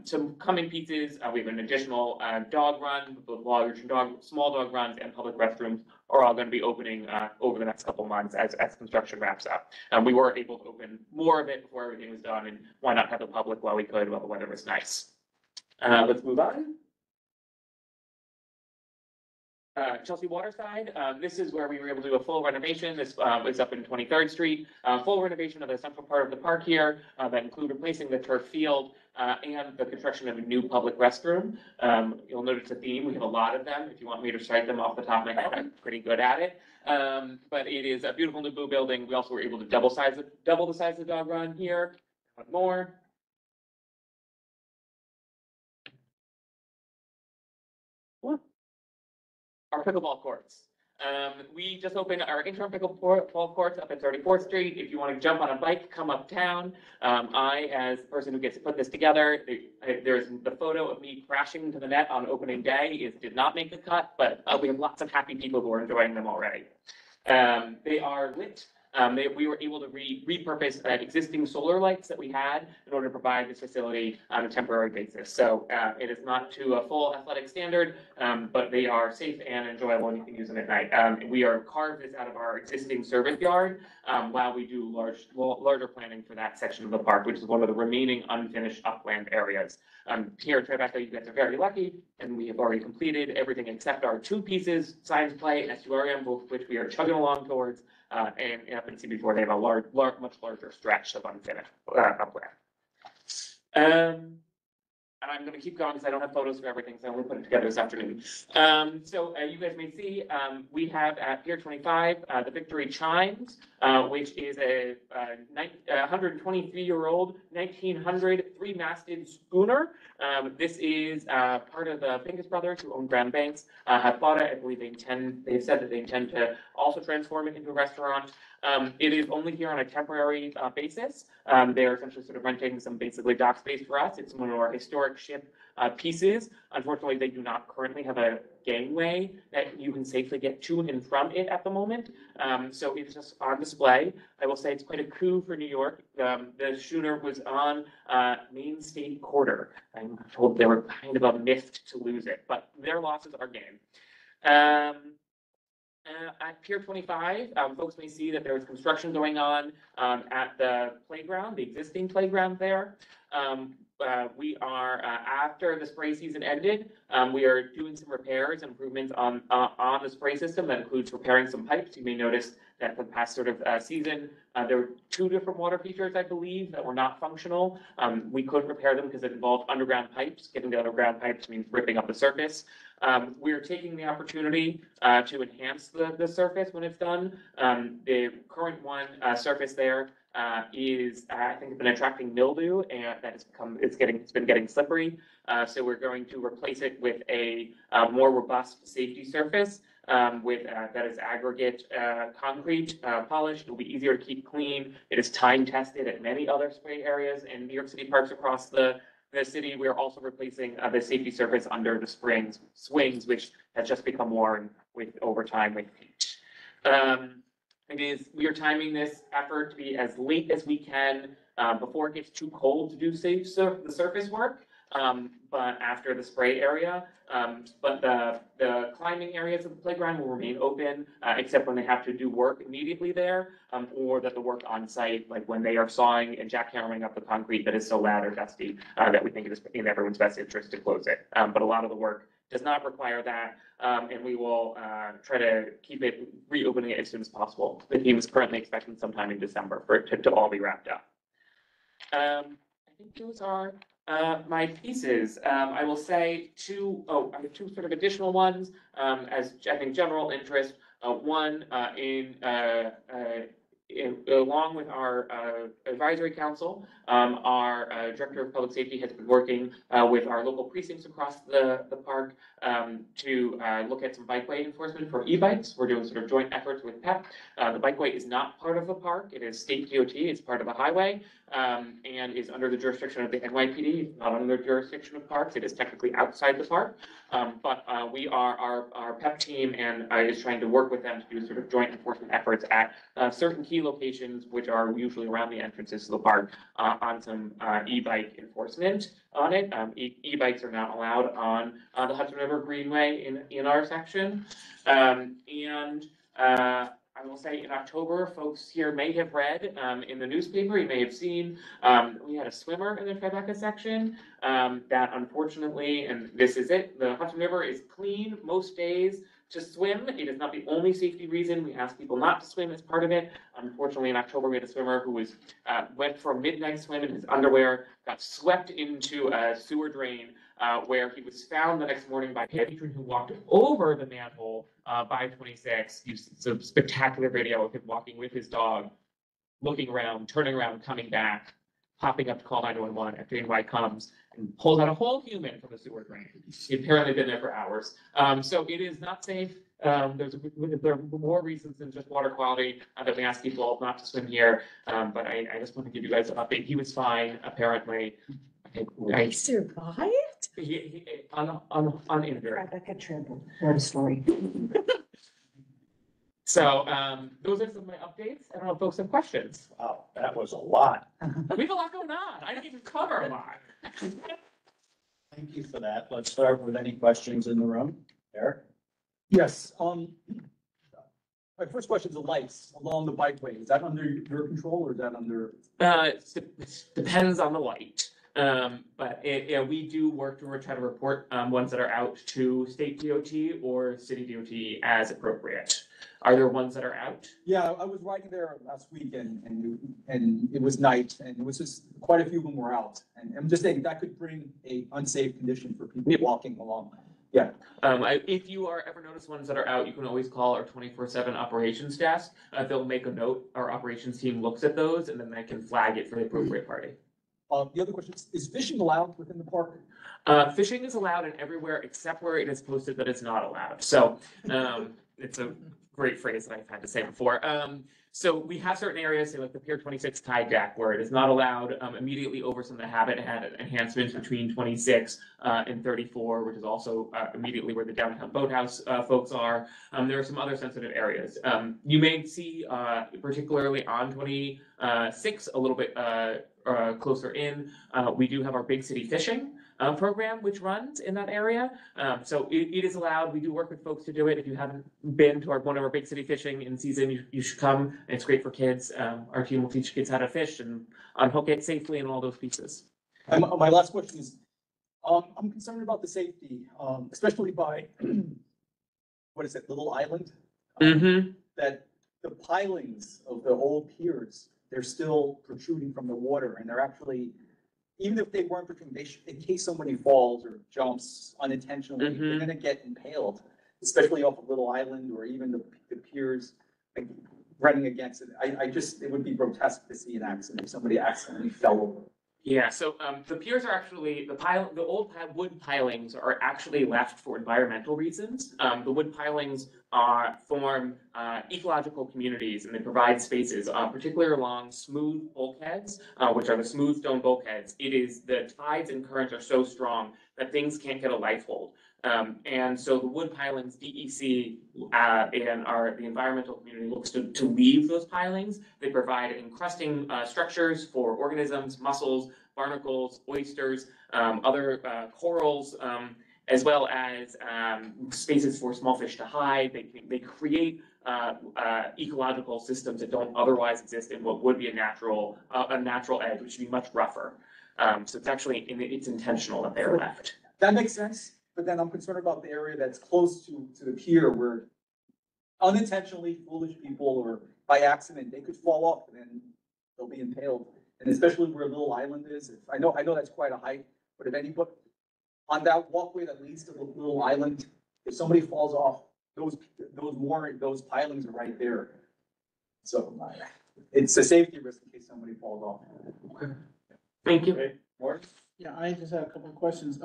S12: Some coming pieces, we have an additional dog run, both large and small dog runs, and public restrooms are all going to be opening over the next couple months as construction wraps up. We were able to open more of it before everything was done, and why not have the public while we could, while the weather was nice. Let's move on. Chelsea Waterside, this is where we were able to do a full renovation. This was up in 23rd Street. Full renovation of the central part of the park here that include replacing the turf field and the construction of a new public restroom. You'll notice a theme. We have a lot of them. If you want me to cite them off the top of my head, I'm pretty good at it. But it is a beautiful new blue building. We also were able to double the size of the dog run here. One more. Our pickleball courts. We just opened our interim pickleball courts up at 34th Street. If you want to jump on a bike, come uptown. I, as the person who gets to put this together, there's the photo of me crashing into the net on opening day. Did not make the cut, but we have lots of happy people who are enjoying them already. They are lit. We were able to repurpose existing solar lights that we had in order to provide this facility on a temporary basis. So it is not to a full athletic standard, but they are safe and enjoyable, and you can use them at night. We are carved this out of our existing service yard while we do larger planning for that section of the park, which is one of the remaining unfinished upland areas. Here at Tribeca, you guys are very lucky, and we have already completed everything except our 2 pieces, science play and estuarium, both of which we are chugging along towards. And up in CB4, they have a much larger stretch of unfinished upland. And I I'm gonna keep going because I don't have photos for everything, so I'm gonna put it together this afternoon. So you guys may see, we have at Pier 25, the Victory Chimes, which is a 123-year-old 1900 three-masted schooner. This is part of the Pincus brothers who own Grand Banks, have bought it. I believe they've said that they intend to also transform it into a restaurant. It is only here on a temporary basis. They're essentially sort of renting some basically dock space for us. It's one of our historic ship pieces. Unfortunately, they do not currently have a gangway that you can safely get to and from it at the moment. So it's just on display. I will say it's quite a coup for New York. The schooner was on Main State Quarter. I'm told they were kind of a myth to lose it, but their losses are gain. At Pier 25, folks may see that there is construction going on at the playground, the existing playground there. We are, after the spray season ended, we are doing some repairs and improvements on the spray system. That includes repairing some pipes. You may notice that for the past sort of season, there were 2 different water features, I believe, that were not functional. We couldn't repair them because it involved underground pipes. Getting the underground pipes means ripping up the surface. We are taking the opportunity to enhance the surface when it's done. The current one surface there is, I think, been attracting mildew, and that it's been getting slippery. So we're going to replace it with a more robust safety surface with that is aggregate concrete polish. It'll be easier to keep clean. It is time tested at many other spray areas in New York City parks across the city. We are also replacing the safety surface under the swings, which has just become worn over time with heat. We are timing this effort to be as late as we can before it gets too cold to do the surface work, but after the spray area. But the climbing areas of the playground will remain open, except when they have to do work immediately there, or that the work on site, like when they are sawing and jackhammering up the concrete that is so loud or dusty that we think it is in everyone's best interest to close it. But a lot of the work does not require that, and we will try to keep it reopening it as soon as possible. The team is currently expecting sometime in December for it to all be wrapped up. I think those are my pieces. I will say I have 2 sort of additional ones as I think general interest. One along with our advisory council, our director of public safety has been working with our local precincts across the park to look at some bikeway enforcement for e-bikes. We're doing sort of joint efforts with PEP. The bikeway is not part of the park. It is state DOT. It's part of the highway and is under the jurisdiction of the NYPD. It's not under the jurisdiction of parks. It is technically outside the park. But our PEP team and is trying to work with them to do sort of joint enforcement efforts at certain key locations, which are usually around the entrances to the park, on some e-bike enforcement on it. E-bikes are not allowed on the Hudson River Greenway in our section. I will say in October, folks here may have read in the newspaper, you may have seen, we had a swimmer in the Tribeca section that unfortunately, and this is it, the Hudson River is clean most days to swim. It is not the only safety reason. We ask people not to swim as part of it. Unfortunately, in October, we had a swimmer who went for a midnight swim in his underwear, got swept into a sewer drain, where he was found the next morning by a patron who walked over the manhole by 26. It's a spectacular video of him walking with his dog, looking around, turning around, coming back, popping up to call 911 after NY comes and pulls out a whole human from the sewer drain. He'd apparently been there for hours. So it is not safe. There are more reasons than just water quality that we ask people not to swim here. But I just want to give you guys an update. He was fine, apparently.
S13: He survived?
S12: He uninjured.
S13: Rebecca Trimble, what a story.
S12: So those are some of my updates. I don't know if folks have questions.
S1: Wow, that was a lot.
S12: We have a lot going on. I didn't even cover a lot.
S1: Thank you for that. Let's start with any questions in the room. Eric?
S8: Yes, my first question is the lights along the bikeway. Is that under your control or is that under?
S12: It depends on the light. But we do work to try to report ones that are out to state DOT or city DOT as appropriate. Are there ones that are out?
S8: Yeah, I was riding there last week and it was night and it was just quite a few of them were out. And I'm just saying that could bring a unsafe condition for people walking along. Yeah.
S12: If you are ever notice ones that are out, you can always call our 24/7 operations desk. They'll make a note. Our operations team looks at those and then they can flag it for the appropriate party.
S8: The other question is fishing allowed within the park?
S12: Fishing is allowed in everywhere except where it is posted that it's not allowed. So it's a great phrase that I've had to say before. So we have certain areas, say like the Pier 26 tide deck, where it is not allowed immediately over some of the habitat enhancements between 26 and 34, which is also immediately where the downtown boathouse folks are. There are some other sensitive areas. You may see, particularly on 26, a little bit closer in, we do have our big city fishing program, which runs in that area. So it is allowed. We do work with folks to do it. If you haven't been to one of our big city fishing in season, you should come. It's great for kids. Our team will teach kids how to fish and unhook it safely and all those pieces.
S8: And my last question is, I'm concerned about the safety, especially by, what is it, Little Island? That the pilings of the old piers, they're still protruding from the water and they're actually, even if they weren't protruding, in case somebody falls or jumps unintentionally, they're gonna get impaled, especially off of Little Island or even the piers like, running against it. It would be grotesque to see an accident if somebody accidentally fell over.
S12: Yeah, so the piers are actually, the old wood pilings are actually left for environmental reasons. The wood pilings form ecological communities and they provide spaces, particularly along smooth bulkheads, which are the smooth stone bulkheads. The tides and currents are so strong that things can't get a life hold. And so the wood pilings, DEC and the environmental community looks to leave those pilings. They provide encrusting structures for organisms, mussels, barnacles, oysters, other corals, as well as spaces for small fish to hide. They create ecological systems that don't otherwise exist in what would be a natural edge, which would be much rougher. So it's actually, it's intentional that they're left.
S8: That makes sense. But then I'm concerned about the area that's close to the pier where unintentionally foolish people or by accident, they could fall off and then they'll be impaled. And especially where Little Island is, I know that's quite a height, but if anybody, on that walkway that leads to the Little Island, if somebody falls off, those pilings are right there. So it's a safety risk in case somebody falls off.
S12: Okay. Thank you.
S8: Okay, Mark?
S11: Yeah, I just have a couple of questions.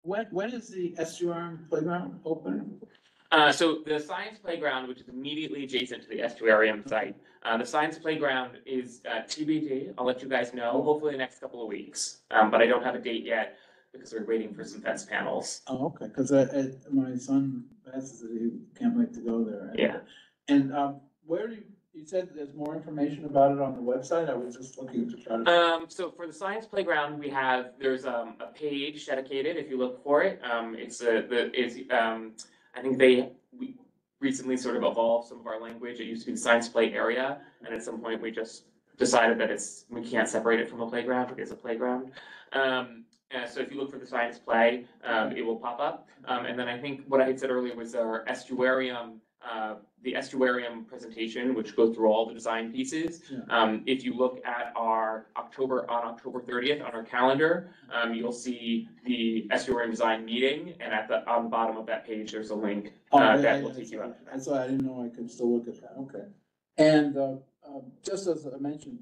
S11: When is the estuarium playground open?
S12: So the science playground, which is immediately adjacent to the estuarium site, the science playground is TBD. I'll let you guys know, hopefully the next couple of weeks. But I don't have a date yet because we're waiting for some fence panels.
S11: Oh, okay, because my son passes it, he can't wait to go there.
S12: Yeah.
S11: And where do you said there's more information about it on the website? I was just looking to try to.
S12: So for the science playground, there's a page dedicated if you look for it. I think we recently sort of evolved some of our language. It used to be the science play area, and at some point we just decided that we can't separate it from a playground. It is a playground. So if you look for the science play, it will pop up. And then I think what I had said earlier was our estuarium, the estuarium presentation, which goes through all the design pieces.
S11: Yeah.
S12: If you look at our October 30th on our calendar, you'll see the estuarium design meeting, and on the bottom of that page, there's a link that will take you up.
S11: That's why I didn't know I could still look at that. Okay. And just as I mentioned,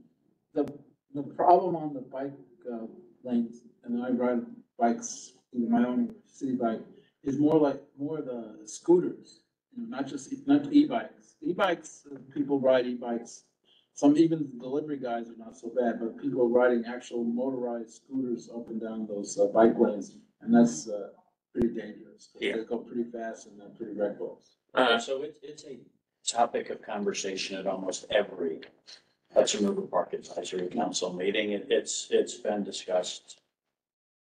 S11: the problem on the bike lanes, and I ride bikes, even my own city bike, is more the scooters. Not e-bikes. E-bikes, people ride e-bikes. Some even delivery guys are not so bad, but people riding actual motorized scooters up and down those bike lanes, and that's pretty dangerous.
S12: Yeah.
S11: They go pretty fast and they're pretty reckless.
S1: So it's a topic of conversation at almost every Hudson River Park Advisory Council meeting. It's been discussed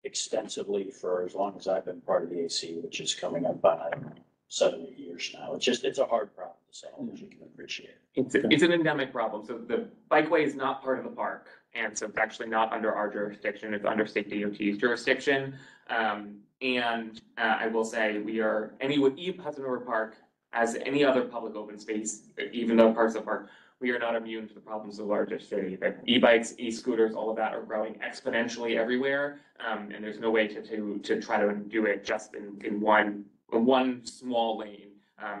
S1: extensively for as long as I've been part of the AC, which is coming up on 7 or 8 years now. It's a hard problem to solve, as you can appreciate.
S12: It's an endemic problem. So the bikeway is not part of the park. And so it's actually not under our jurisdiction. It's under state DOT's jurisdiction. And I will say Hudson River Park as any other public open space, even though parts of the park, we are not immune to the problems of the larger city. That e-bikes, e-scooters, all of that are growing exponentially everywhere, and there's no way to try to do it just in one small lane.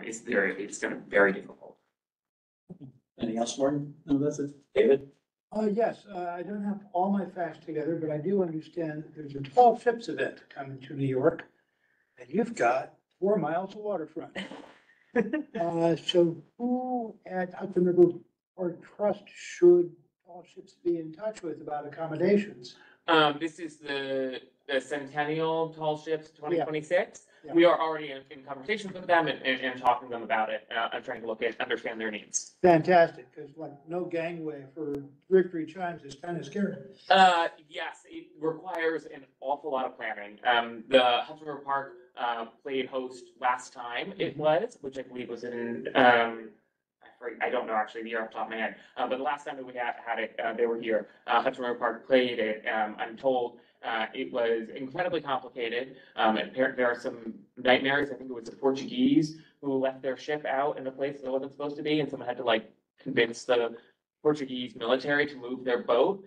S12: It's going to be very difficult.
S1: Anything else, Morgan?
S11: No, that's it.
S1: David?
S6: Yes, I don't have all my facts together, but I do understand that there's a tall ships event coming to New York. And you've got 4 miles of waterfront. So who at Hudson River Park Trust should tall ships be in touch with about accommodations?
S12: This is the Centennial Tall Ships 2026.
S6: Yeah.
S12: We are already in conversations with them and talking to them about it. I'm trying to understand their needs.
S6: Fantastic, because like no gangway for Victory Chimes is kind of scary.
S12: Yes, it requires an awful lot of planning. The Hudson River Park played host last time it was, which I believe was in I don't know actually the year off the top of my head, but the last time that we had it, they were here. Hudson River Park played it. I'm told it was incredibly complicated. There are some nightmares. I think it was the Portuguese who left their ship out in a place that wasn't supposed to be, and someone had to like convince the Portuguese military to move their boat.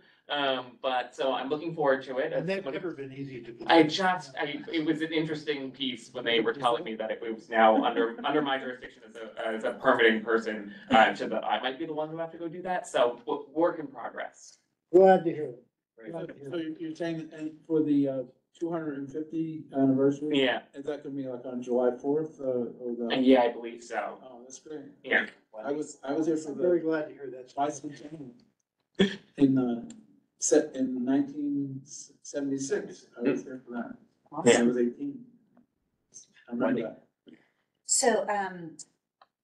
S12: But so I'm looking forward to it.
S6: And they've never been easy to do.
S12: It was an interesting piece when they were telling me that it was now under my jurisdiction as a permitting person, so that I might be the one who have to go do that. So work in progress.
S6: Glad to hear it.
S11: So you're saying for the 250 anniversary?
S12: Yeah.
S11: Is that gonna be like on July 4th or the?
S12: Yeah, I believe so.
S11: Oh, that's great.
S12: Yeah.
S11: I was here for
S6: I'm very
S11: the
S6: glad to hear that.
S11: bicentennial in 1976. I was here for that.
S12: Yeah.
S11: I was 18. I remember that.
S4: So,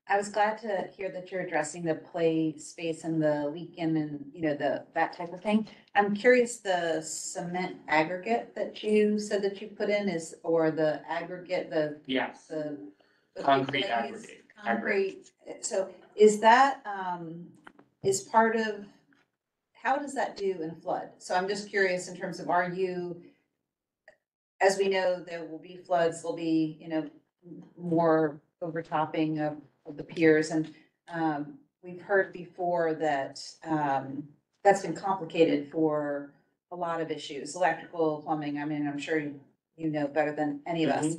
S4: I was glad to hear that you're addressing the play space and the leak-in and, that type of thing. I'm curious, the cement aggregate that you said that you put in or the aggregate,
S12: Yes.
S4: the
S12: Concrete
S4: glaze,
S12: aggregate.
S4: concrete. So is that, is part of, how does that do in flood? So I'm just curious in terms of, as we know, there will be floods, there'll be, more overtopping of the piers. And we've heard before that that's been complicated for a lot of issues, electrical, plumbing. I mean, I'm sure you know better than any of us.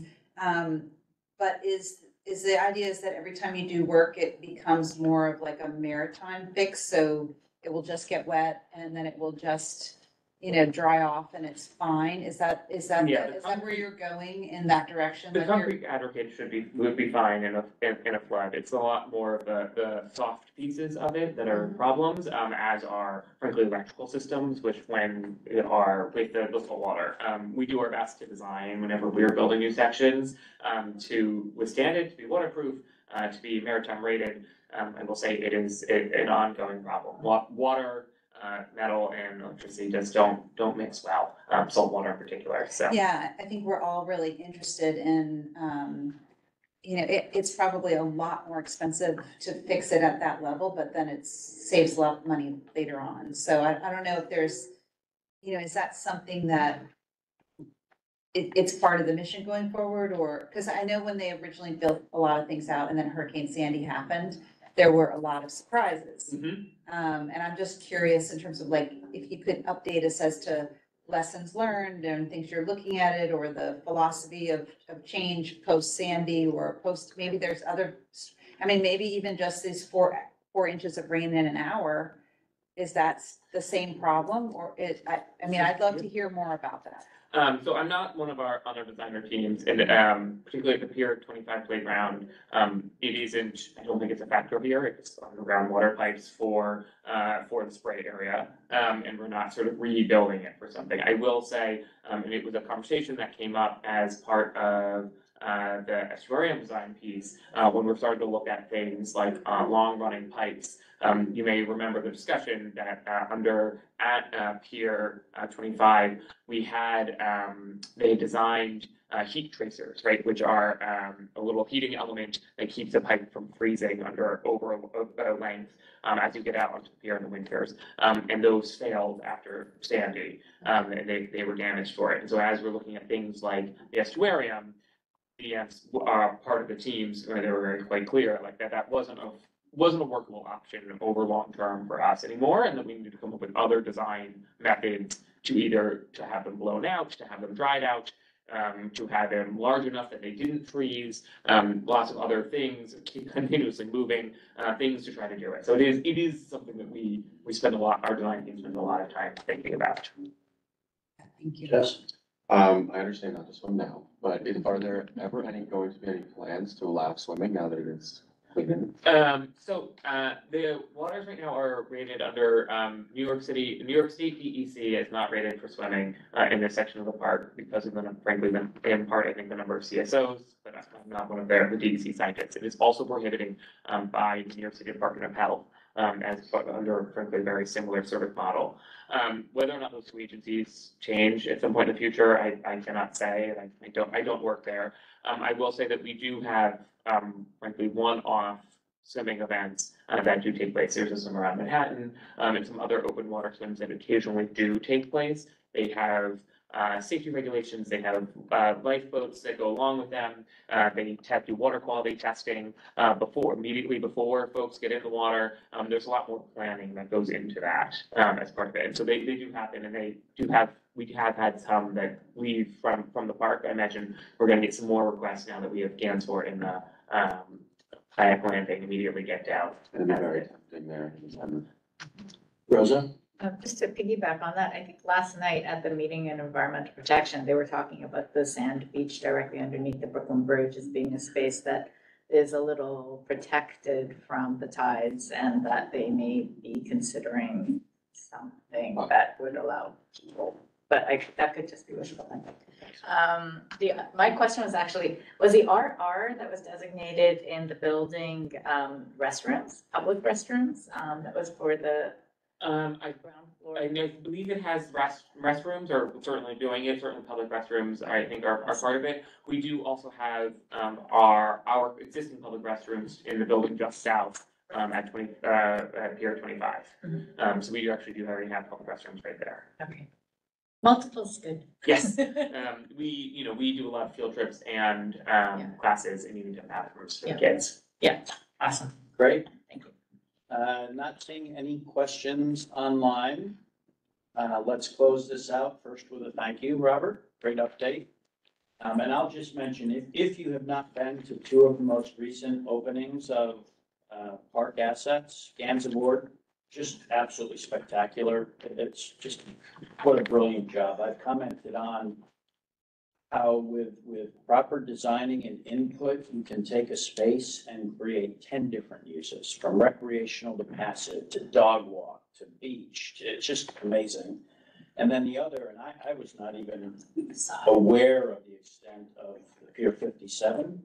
S4: But is the idea is that every time you do work, it becomes more of like a maritime fix? So it will just get wet and then it will just, dry off and it's fine. Is that where you're going in that direction?
S12: The concrete aggregate would be fine in a flood. It's a lot more of the soft pieces of it that are problems, as are frankly electrical systems, which when are with the salt water. We do our best to design whenever we are building new sections to withstand it, to be waterproof, to be maritime rated. I will say it is an ongoing problem. Water, metal and electricity just don't mix well, salt water in particular, so.
S4: Yeah, I think we're all really interested in, it's probably a lot more expensive to fix it at that level, but then it saves a lot of money later on. So I don't know if there's, is that something that it's part of the mission going forward, or, because I know when they originally built a lot of things out and then Hurricane Sandy happened, there were a lot of surprises. And I'm just curious in terms of like, if you could update us as to lessons learned and things you're looking at it, or the philosophy of change post Sandy or post, maybe there's other, maybe even just these four inches of rain in an hour, is that the same problem? Or I'd love to hear more about that.
S12: So I'm not one of our other designer teams, and particularly at the Pier 25 playground, it isn't, I don't think it's a factor here. It's underground water pipes for the spray area, and we're not sort of rebuilding it for something. I will say, and it was a conversation that came up as part of the estuarium design piece, when we're starting to look at things like long-running pipes. You may remember the discussion that at Pier 25, we had they designed heat tracers, right, which are a little heating element that keeps the pipe from freezing over a length as you get out onto the pier in the winters. And those failed after Sandy, and they were damaged for it. And so as we're looking at things like the estuarium, DMs are part of the teams, and they were very quite clear, like that wasn't a workable option over long term for us anymore, and that we needed to come up with other design methods to either to have them blown out, to have them dried out, to have them large enough that they didn't freeze, lots of other things, keep continuously moving, things to try to do it. So it is something that we spend our design team spend a lot of time thinking about.
S13: Thank you.
S1: Yes.
S14: I understand not to swim now, but are there ever going to be any plans to allow swimming now that it is clean?
S12: The waters right now are rated under New York State DEC is not rated for swimming in this section of the park because of frankly, in part, I think the number of CSOs, but I'm not one of the DEC scientists. It is also prohibited by the New York City Department of Health as under frankly a very similar sort of model. Whether or not those two agencies change at some point in the future, I cannot say, and I don't work there. I will say that we do have frankly one-off swimming events that do take place. There's a swim around Manhattan and some other open water swims that occasionally do take place. They have safety regulations, they have lifeboats that go along with them. They do water quality testing immediately before folks get in the water. There's a lot more planning that goes into that as part of it. And so they do happen, and we have had some that leave from the park. I imagine we're going to get some more requests now that we have Gansport in the kayak landing immediately get down.
S14: It'd be very tempting there.
S1: Rosa?
S13: Just to piggyback on that, I think last night at the meeting in environmental protection, they were talking about the sand beach directly underneath the Brooklyn Bridge as being a space that is a little protected from the tides, and that they may be considering something that would allow people. But that could just be wishful thinking. My question was the RR that was designated in the building restrooms, public restrooms? That was for the ground floor.
S12: I believe it has restrooms, or certainly doing it. Certainly, public restrooms, I think, are part of it. We do also have our existing public restrooms in the building just south at Pier 25. So we actually do already have public restrooms right there.
S13: Okay. Multiple's good.
S12: Yes. We do a lot of field trips and classes, and even bathrooms for the kids.
S13: Yeah. Awesome.
S1: Great.
S13: Thank you.
S1: Not seeing any questions online. Let's close this out first with a thank you, Robert. Great update. And I'll just mention, if you have not been to two of the most recent openings of park assets, Gansport, just absolutely spectacular. It's just, what a brilliant job. I've commented on how with proper designing and input, you can take a space and create 10 different uses, from recreational to passive, to dog walk, to beach. It's just amazing. And then the other, and I was not even aware of the extent of the Pier 57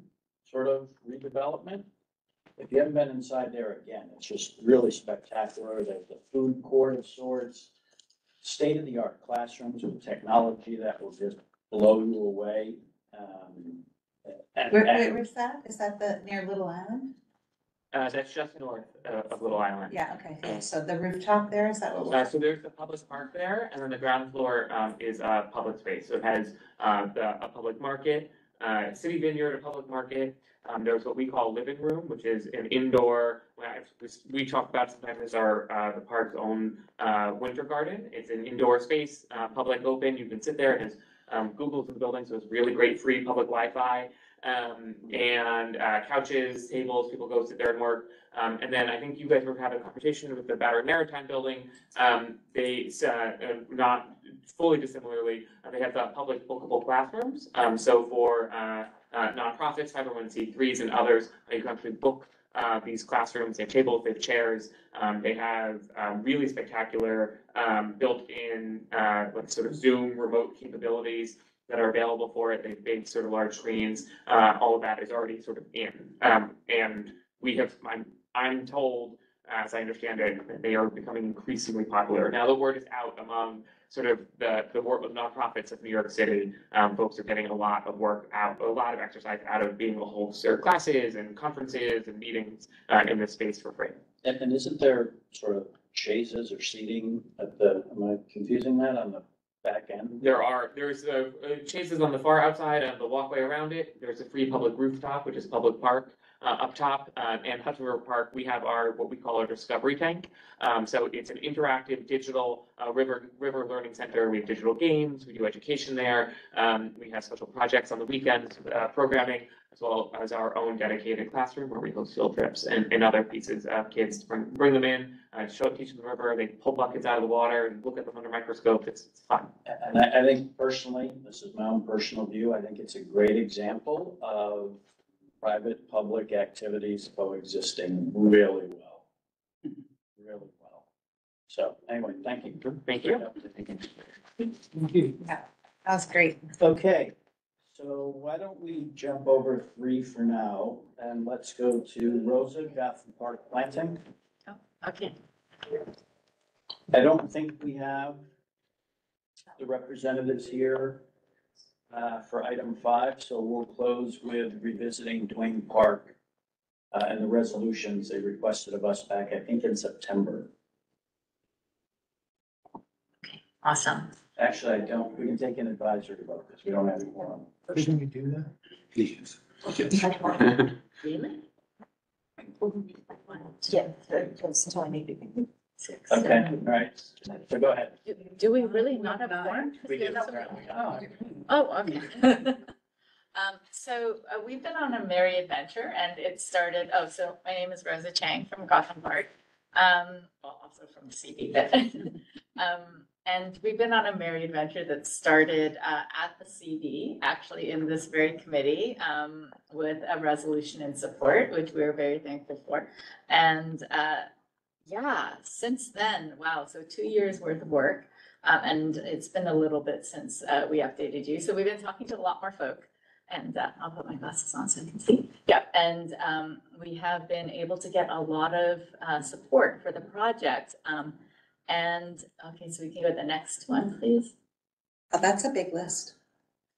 S1: sort of redevelopment. If you haven't been inside there, again, it's just really spectacular. There's the food court of sorts, state-of-the-art classrooms with technology that will just blow you away.
S4: Where's that? Is that near Little Island?
S12: That's just north of Little Island.
S4: Yeah, okay. So the rooftop there, is that what?
S12: So there's the public park there, and then the ground floor is public space. So it has a public market, city vineyard, a public market. There's what we call living room, which is an indoor, we talk about sometimes as the park's own winter garden. It's an indoor space, public open. You can sit there. It has Google's in the building, so it's really great free public Wi-Fi. And couches, tables, people go sit there and work. And then I think you guys were having a conversation with the Battery Maritime building. They, not fully dissimilarly, they have public bookable classrooms. So for nonprofits, 501c3s, and others, you can actually book these classrooms. They have tables, they have chairs. They have really spectacular built-in like sort of Zoom remote capabilities that are available for it. They have big sort of large screens. All of that is already sort of in. And we have, I'm told, as I understand it, that they are becoming increasingly popular. Now the word is out among sort of the work of nonprofits of New York City. Folks are getting a lot of work out, a lot of exercise out of being able to hold their classes and conferences and meetings in this space for free.
S1: And isn't there sort of chaises or seating at am I confusing that on the back end?
S12: There's Chases on the far outside of the walkway around it. There's a free public rooftop, which is public park up top. And Hudson River Park, we have what we call our discovery tank. So it's an interactive digital river learning center. We have digital games. We do education there. We have special projects on the weekends, programming, as well as our own dedicated classroom where we host field trips and other pieces of kids to bring them in, teach them the river. They pull buckets out of the water and look at them under a microscope. It's fun.
S1: And I think personally, this is my own personal view, I think it's a great example of private-public activities coexisting really well. Really well. So anyway, thank you.
S12: Thank you.
S6: Thank you.
S13: That was great.
S1: Okay, so why don't we jump over 3 for now, and let's go to Rosa, Gotham Park planting.
S13: Okay.
S1: I don't think we have the representatives here for item 5, so we'll close with revisiting Duane Park and the resolutions they requested of us back, I think, in September.
S13: Awesome.
S1: Actually, we can take an advisory vote because we don't have any more.
S6: Can we do that?
S14: Please.
S13: Really?
S7: Yeah, that's all I need to do.
S1: Okay, all right, so go ahead.
S7: Do we really not have one?
S1: We do.
S7: Oh, okay. So we've been on a merry adventure and it started, so my name is Rosa Chang from Gotham Park. Well, also from the CD, but, and we've been on a merry adventure that started at the CD, actually in this very committee, with a resolution in support, which we're very thankful for. And yeah, since then, wow, so 2 years worth of work. And it's been a little bit since we updated you. So we've been talking to a lot more folk. And I'll put my glasses on so I can see. Yeah, and we have been able to get a lot of support for the project. And okay, so we can go to the next one, please.
S4: Oh, that's a big list.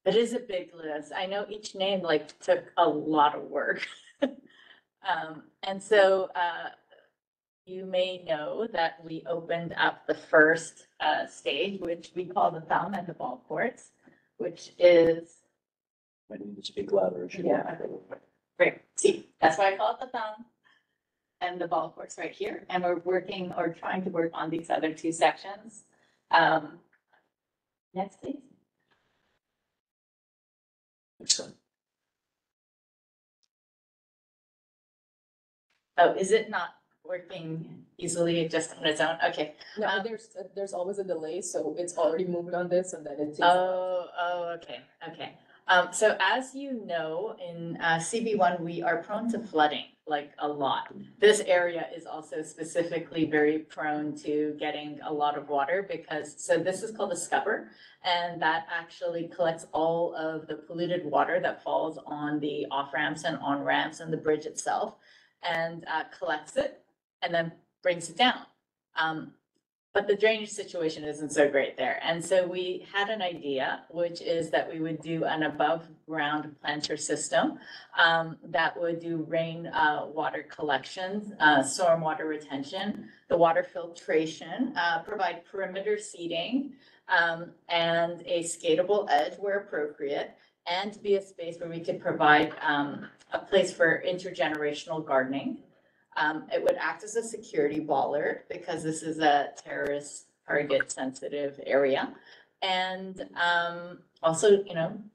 S7: It is a big list. I know each name like took a lot of work. And so you may know that we opened up the first stage, which we call the Thumb and the Ball Courts, which is.
S1: I need to speak louder.
S7: Yeah. Great. See, that's why I call it the Thumb and the Ball Courts right here. And we're working or trying to work on these other 2 sections. Next, please.
S1: Excellent.
S7: Oh, is it not working easily just on its own? Okay.
S15: No, there's always a delay, so it's already moved on this and then it takes.
S7: Okay. So as you know, in CB1, we are prone to flooding, like a lot. This area is also specifically very prone to getting a lot of water so this is called a scupper, and that actually collects all of the polluted water that falls on the off-ramps and on-ramps and the bridge itself, and collects it and then brings it down. But the drainage situation isn't so great there. And so we had an idea, which is that we would do an above ground planter system that would do rain water collections, stormwater retention, the water filtration, provide perimeter seating, and a skatable edge where appropriate, and be a space where we could provide a place for intergenerational gardening. It would act as a security bollard because this is a terrorist target sensitive area. And also,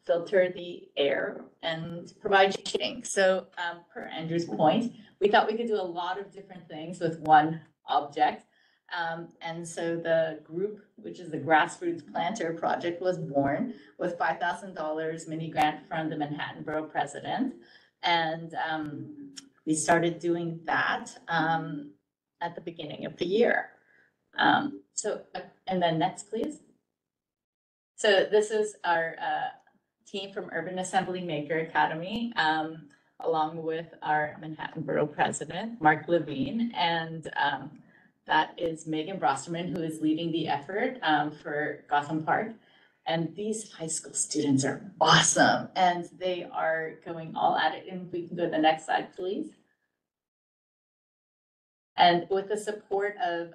S7: filter the air and provide shading. So per Andrew's point, we thought we could do a lot of different things with one object. And so the group, which is the Grassroots Planter Project, was born with $5,000 mini grant from the Manhattan Borough President. And we started doing that at the beginning of the year. And then next, please. So this is our team from Urban Assembly Maker Academy, along with our Manhattan Borough President, Mark Levine, and that is Megan Brosterman, who is leading the effort for Gotham Park. And these high school students are awesome, and they are going all at it. And we can go to the next slide, please. And with the support of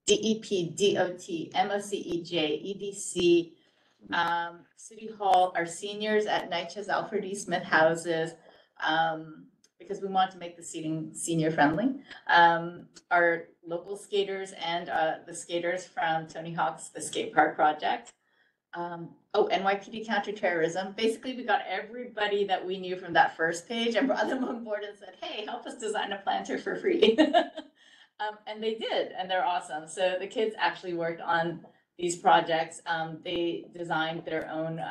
S13: DEP, DOT, MOCEJ, EDC, City Hall, our seniors at Natchez Alfred E. Smith houses, because we want to make the seating senior friendly. Our local skaters and the skaters from Tony Hawk's The Skate Park Project. NYPD counterterrorism. Basically, we got everybody that we knew from that first page and brought them on board and said, hey, help us design a planter for free. And they did, and they're awesome. So the kids actually worked on these projects. They designed their own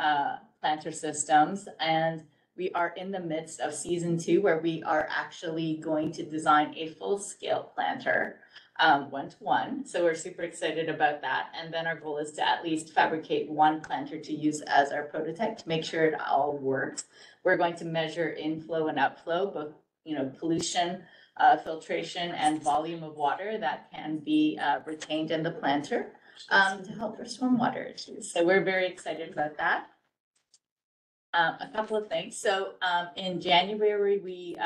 S13: planter systems, and we are in the midst of season 2, where we are actually going to design a full-scale planter, 1-to-1. So we're super excited about that. And then our goal is to at least fabricate one planter to use as our prototype to make sure it all works. We're going to measure inflow and outflow, both pollution, filtration, and volume of water that can be retained in the planter to help for stormwater issues. So we're very excited about that. A couple of things. So in January, we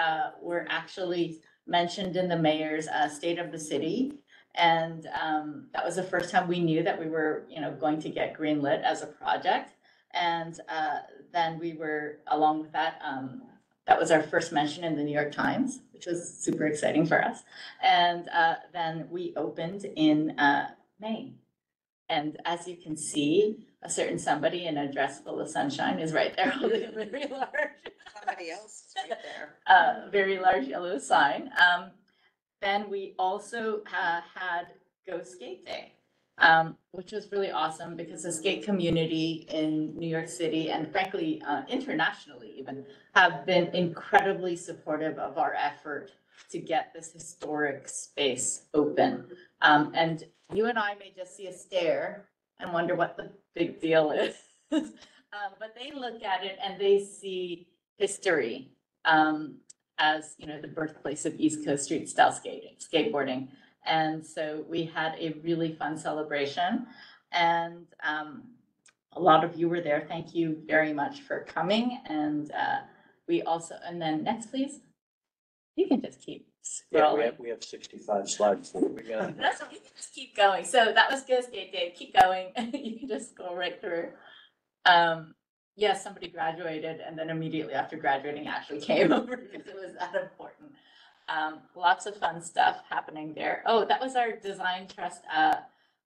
S13: were actually mentioned in the mayor's State of the City. And that was the first time we knew that we were going to get greenlit as a project. And then we were, along with that, that was our first mention in the New York Times, which was super exciting for us. And then we opened in May. And as you can see, a certain somebody in a dress full of sunshine is right there holding a very large.
S4: Somebody else is right there.
S13: Very large yellow sign. Then we also had Go Skate Day, which was really awesome because the skate community in New York City and frankly internationally even have been incredibly supportive of our effort to get this historic space open. And you and I may just see a stare and wonder what the big deal is. But they look at it and they see history as the birthplace of East Coast street style skateboarding. And so we had a really fun celebration, and a lot of you were there. Thank you very much for coming. And we also, and then next, please. You can just keep scrolling.
S1: Yeah, we have 65 slides. We got.
S13: That's okay. You can just keep going. So that was Go Skate Day. Keep going. You can just scroll right through. Yes, somebody graduated, and then immediately after graduating actually came over because it was that important. Lots of fun stuff happening there. Oh, that was our Design Trust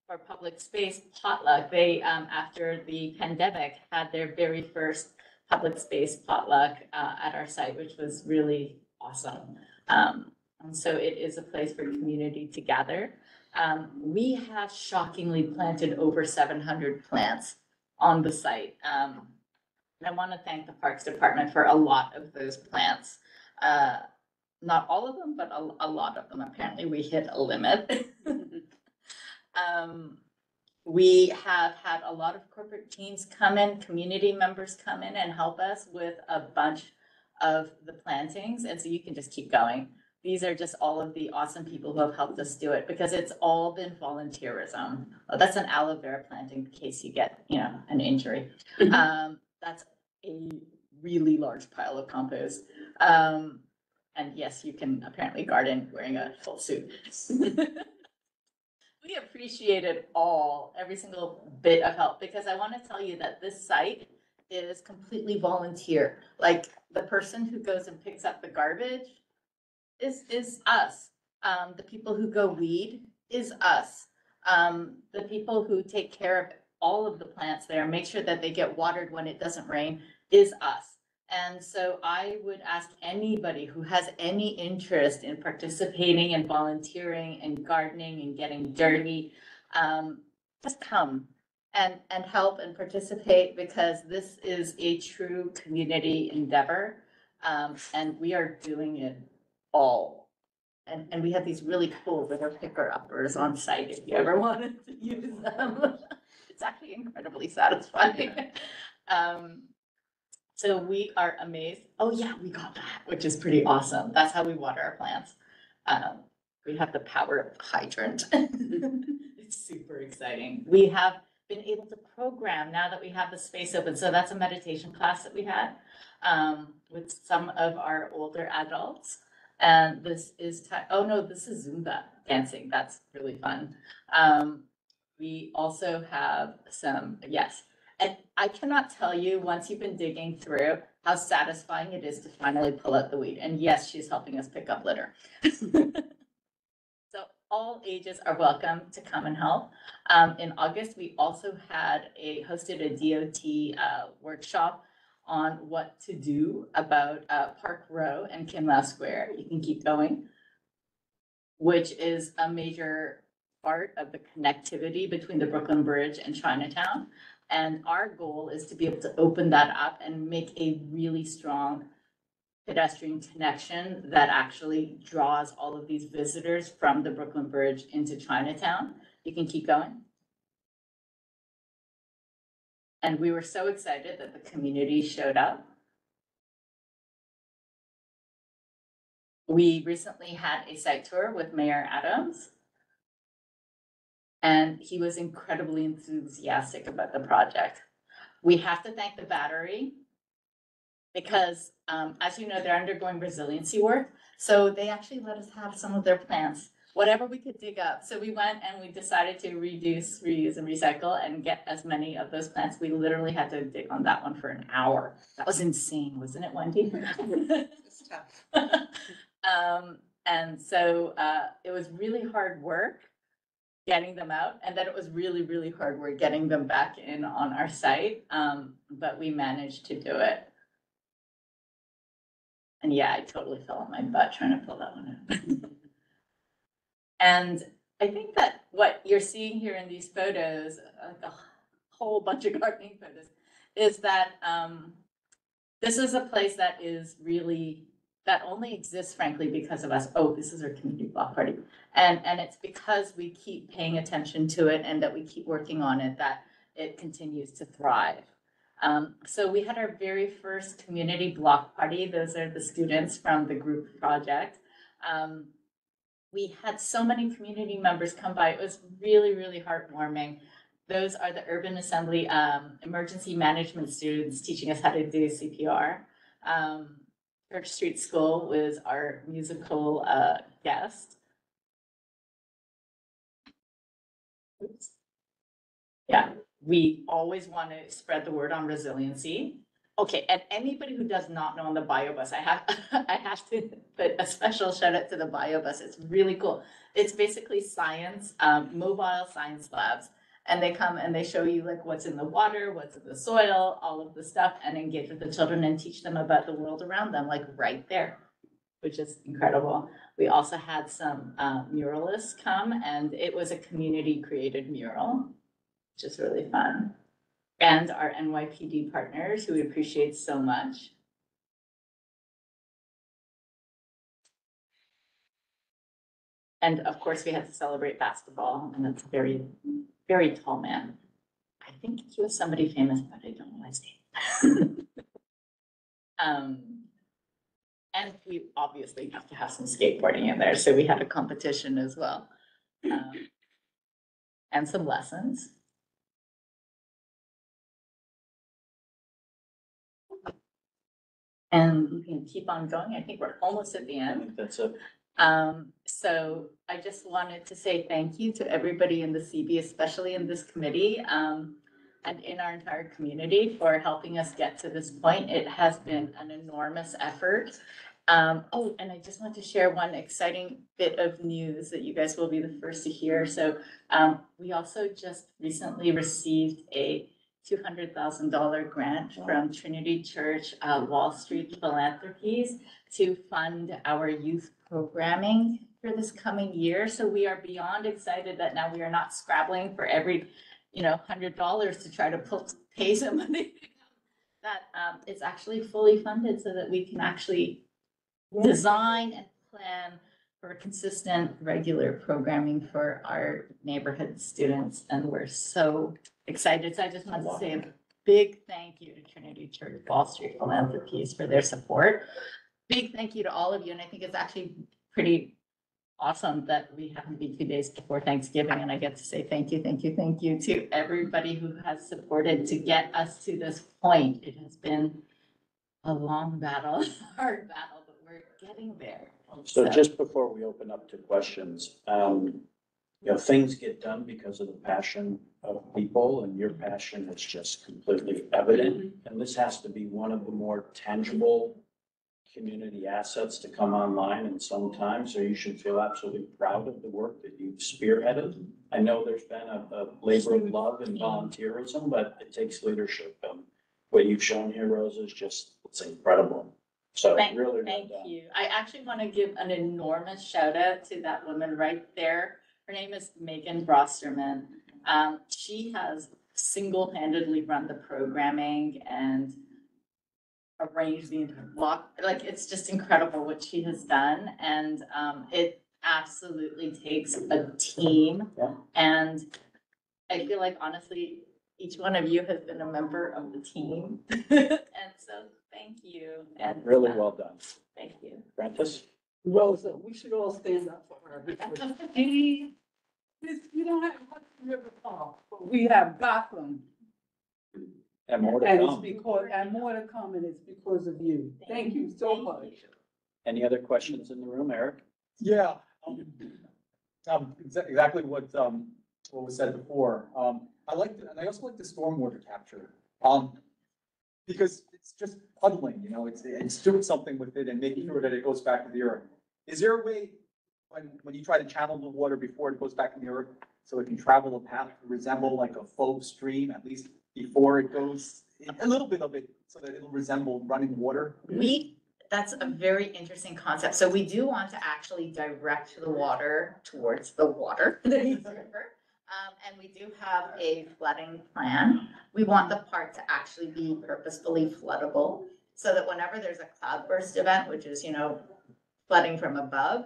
S13: for Public Space potluck. They, after the pandemic, had their very first public space potluck at our site, which was really awesome. And so it is a place for community to gather. We have shockingly planted over 700 plants on the site. And I want to thank the Parks Department for a lot of those plants. Not all of them, but a lot of them. Apparently we hit a limit. We have had a lot of corporate teams come in, community members come in and help us with a bunch of the plantings. And so you can just keep going. These are just all of the awesome people who have helped us do it because it's all been volunteerism. Oh, that's an aloe vera planting in case you get, an injury. That's a really large pile of compost. And yes, you can apparently garden wearing a full suit. We appreciated every single bit of help because I want to tell you that this site is completely volunteer. Like the person who goes and picks up the garbage is us. The people who go weed is us. The people who take care of all of the plants there, make sure that they get watered when it doesn't rain is us. And so I would ask anybody who has any interest in participating and volunteering and gardening and getting dirty, just come and help and participate because this is a true community endeavor. And we are doing it all. And we have these really cool little picker-uppers on site if you ever wanted to use them. It's actually incredibly satisfying. So we are amazed. Oh yeah, we got that, which is pretty awesome. That's how we water our plants. We have the power of the hydrant. It's super exciting. We have been able to program now that we have the space open. So that's a meditation class that we had with some of our older adults. And this is, oh no, this is Zumba dancing. That's really fun. We also have some, yes. And I cannot tell you, once you've been digging through, how satisfying it is to finally pull out the weed. And yes, she's helping us pick up litter. So all ages are welcome to come and help. In August, we also hosted a DOT workshop on what to do about Park Row and Kinlow Square. You can keep going, which is a major part of the connectivity between the Brooklyn Bridge and Chinatown. And our goal is to be able to open that up and make a really strong pedestrian connection that actually draws all of these visitors from the Brooklyn Bridge into Chinatown. You can keep going. And we were so excited that the community showed up. We recently had a site tour with Mayor Adams, and he was incredibly enthusiastic about the project. We have to thank the battery because, as you know, they're undergoing resiliency work. So they actually let us have some of their plants, whatever we could dig up. So we went and we decided to reduce, reuse, and recycle and get as many of those plants. We literally had to dig on that one for an hour. That was insane, wasn't it, Wendy?
S4: It's tough.
S13: And so it was really hard work getting them out. And then it was really, really hard work getting them back in on our site. But we managed to do it. And yeah, I totally fell on my butt trying to pull that one out. And I think that what you're seeing here in these photos, like a whole bunch of gardening photos, is that this is a place that is really, that only exists frankly because of us. Oh, this is our community block party. And it's because we keep paying attention to it and that we keep working on it that it continues to thrive. So we had our very first community block party. Those are the students from the group project. We had so many community members come by. It was really, really heartwarming. Those are the Urban Assembly emergency management students teaching us how to do CPR. Church Street School was our musical guest. Oops. Yeah, we always want to spread the word on resiliency. Okay, and anybody who does not know on the bio bus, I have to put a special shout out to the bio bus. It's really cool. It's basically science, mobile science labs. And they come and they show you like what's in the water, what's in the soil, all of the stuff, and engage with the children and teach them about the world around them, like right there, which is incredible. We also had some muralists come, and it was a community created mural, which is really fun. And our NYPD partners, who we appreciate so much. And of course, we had to celebrate basketball, and that's a very, very tall man. I think he was somebody famous, but I don't know his name. And we obviously have to have some skateboarding in there, so we had a competition as well. And some lessons. And we can keep on going. I think we're almost at the
S1: I
S13: end.
S1: think that's it.
S13: So I just wanted to say thank you to everybody in the CB, especially in this committee, and in our entire community for helping us get to this point. It has been an enormous effort. Oh, and I just want to share one exciting bit of news that you guys will be the first to hear. So we also just recently received a $200,000 grant from Trinity Church Wall Street Philanthropies to fund our youth programming for this coming year. So we are beyond excited that now we are not scrabbling for every, $100 to try to pay somebody. That it's actually fully funded so that we can actually design and plan for consistent, regular programming for our neighborhood students. And we're so excited. So I just want to say a big thank you to Trinity Church Wall Street Philanthropies for their support. Big thank you to all of you. And I think it's actually pretty awesome that we happen to be 2 days before Thanksgiving. And I get to say thank you to everybody who has supported to get us to this point. It has been a long battle, hard battle, but we're we're getting there.
S1: So just before we open up to questions, things get done because of the passion of people, and your passion is just completely evident. And this has to be one of the more tangible community assets to come online in some time, so you should feel absolutely proud of the work that you've spearheaded. I know there's been a labor of love and volunteerism, but it takes leadership. What you've shown here, Rosa, is just, it's incredible. So really well
S13: Thank
S1: done.
S13: you. I actually want to give an enormous shout out to that woman right there. Her name is Megan Brosterman. She has single-handedly run the programming and arranged the block. Like, it's just incredible what she has done. And it absolutely takes a team.
S1: Yeah.
S13: And I feel like, honestly, each one of you has been a member of the team. And so thank you. And
S1: Really well done.
S13: thank you.
S1: Prentice?
S16: Rosa, we should all stand up for her because you don't have much River Park, but we have Gotham.
S1: And more to
S16: And it's
S1: come.
S16: because, and more to come, and it's because of you. Thank you so much.
S1: Any other questions in the room, Eric?
S8: Yeah, exactly what was said before. I like, and I also like the stormwater capture. Because it's just puddling, it's doing something with it and making sure that it goes back to the earth. Is there a way, when you try to channel the water before it goes back to the earth, so it can travel a path to resemble like a faux stream, at least before it goes, a little bit of it, so that it'll resemble running water?
S13: That's a very interesting concept. So we do want to actually direct the water towards the water, the East River. And we do have a flooding plan. We want the park to actually be purposefully floodable so that whenever there's a cloudburst event, which is, flooding from above,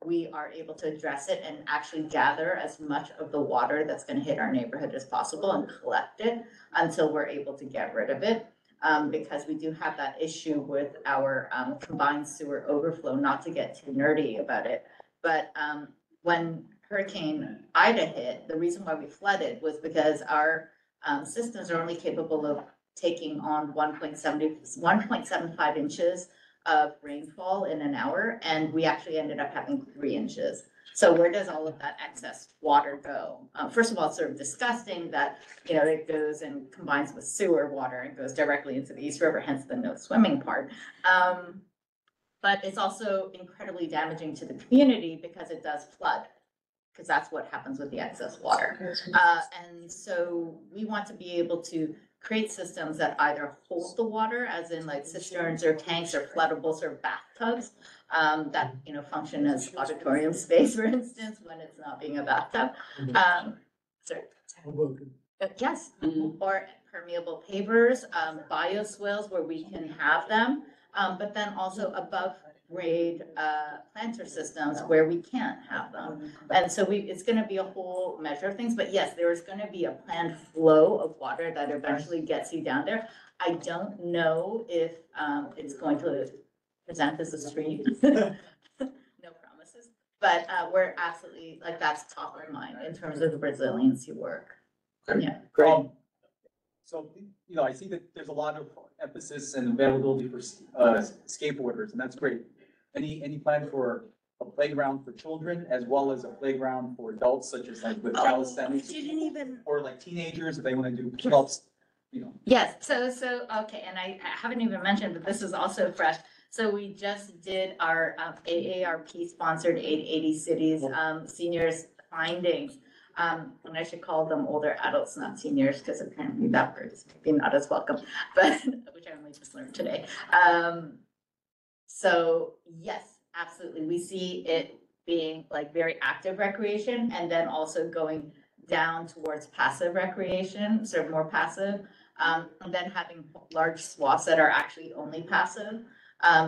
S13: we are able to address it and actually gather as much of the water that's going to hit our neighborhood as possible and collect it until we're able to get rid of it. Because we do have that issue with our combined sewer overflow, not to get too nerdy about it. But when Hurricane Ida hit, the reason why we flooded was because our systems are only capable of taking on 1.75 inches of rainfall in an hour, and we actually ended up having 3 inches. So where does all of that excess water go? First of all, it's sort of disgusting that, it goes and combines with sewer water and goes directly into the East River, hence the no swimming part. But it's also incredibly damaging to the community because it does flood, because that's what happens with the excess water. And so we want to be able to create systems that either hold the water, as in like cisterns or tanks or floodables or bathtubs, that, function as auditorium space, for instance, when it's not being a bathtub. Yes, or permeable pavers, bioswales where we can have them, but then also above grade planter systems where we can't have them. And so it's going to be a whole measure of things, but yes, there is going to be a planned flow of water that eventually gets you down there. I don't know if it's going to present as a stream. No promises, but we're absolutely, that's top of mind in terms of the resiliency work. Yeah.
S8: Great. So, I see that there's a lot of emphasis and availability for skateboarders, and that's great. Any plan for a playground for children as well as a playground for adults, such as like with calisthenics?
S13: Didn't even.
S8: Or like teenagers, if they want to do push-ups,
S13: Yes, so, okay, and I haven't even mentioned, but this is also fresh. So we just did our AARP sponsored 880 Cities seniors findings. And I should call them older adults, not seniors, because apparently that word is maybe not as welcome, but which I only just learned today. So yes, absolutely. We see it being like very active recreation and then also going down towards passive recreation, sort of more passive, and then having large swaths that are actually only passive.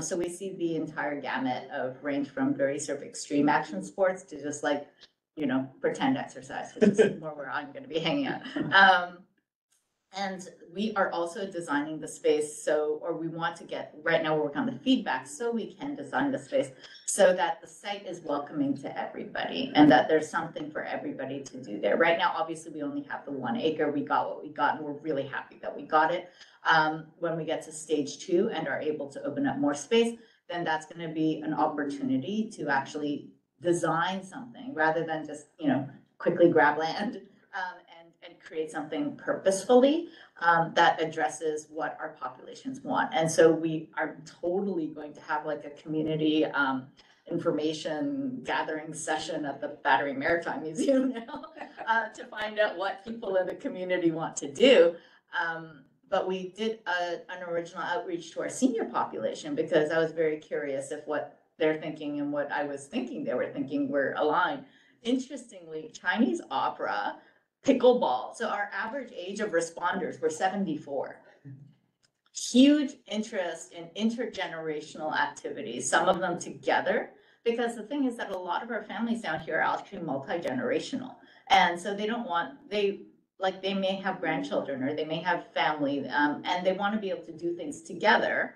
S13: So we see the entire gamut of range from very sort of extreme action sports to just like, pretend exercise, which is more where I'm going to be hanging out. And we are also designing the space or we want to right now we're working on the feedback so we can design the space so that the site is welcoming to everybody and that there's something for everybody to do there. Right now, obviously, we only have the 1 acre. We got what we got and we're really happy that we got it. When we get to stage 2 and are able to open up more space, then that's gonna be an opportunity to actually design something rather than just, quickly grab land, and create something purposefully, that addresses what our populations want. And so we are totally going to have like a community, information gathering session at the Battery Maritime Museum now, to find out what people in the community want to do. But we did an original outreach to our senior population because I was very curious if what they're thinking and what I was thinking they were thinking were aligned. Interestingly, Chinese opera, pickleball. So our average age of responders were 74. Huge interest in intergenerational activities, some of them together, because the thing is that a lot of our families down here are actually multi-generational. And so they may have grandchildren or they may have family, and they want to be able to do things together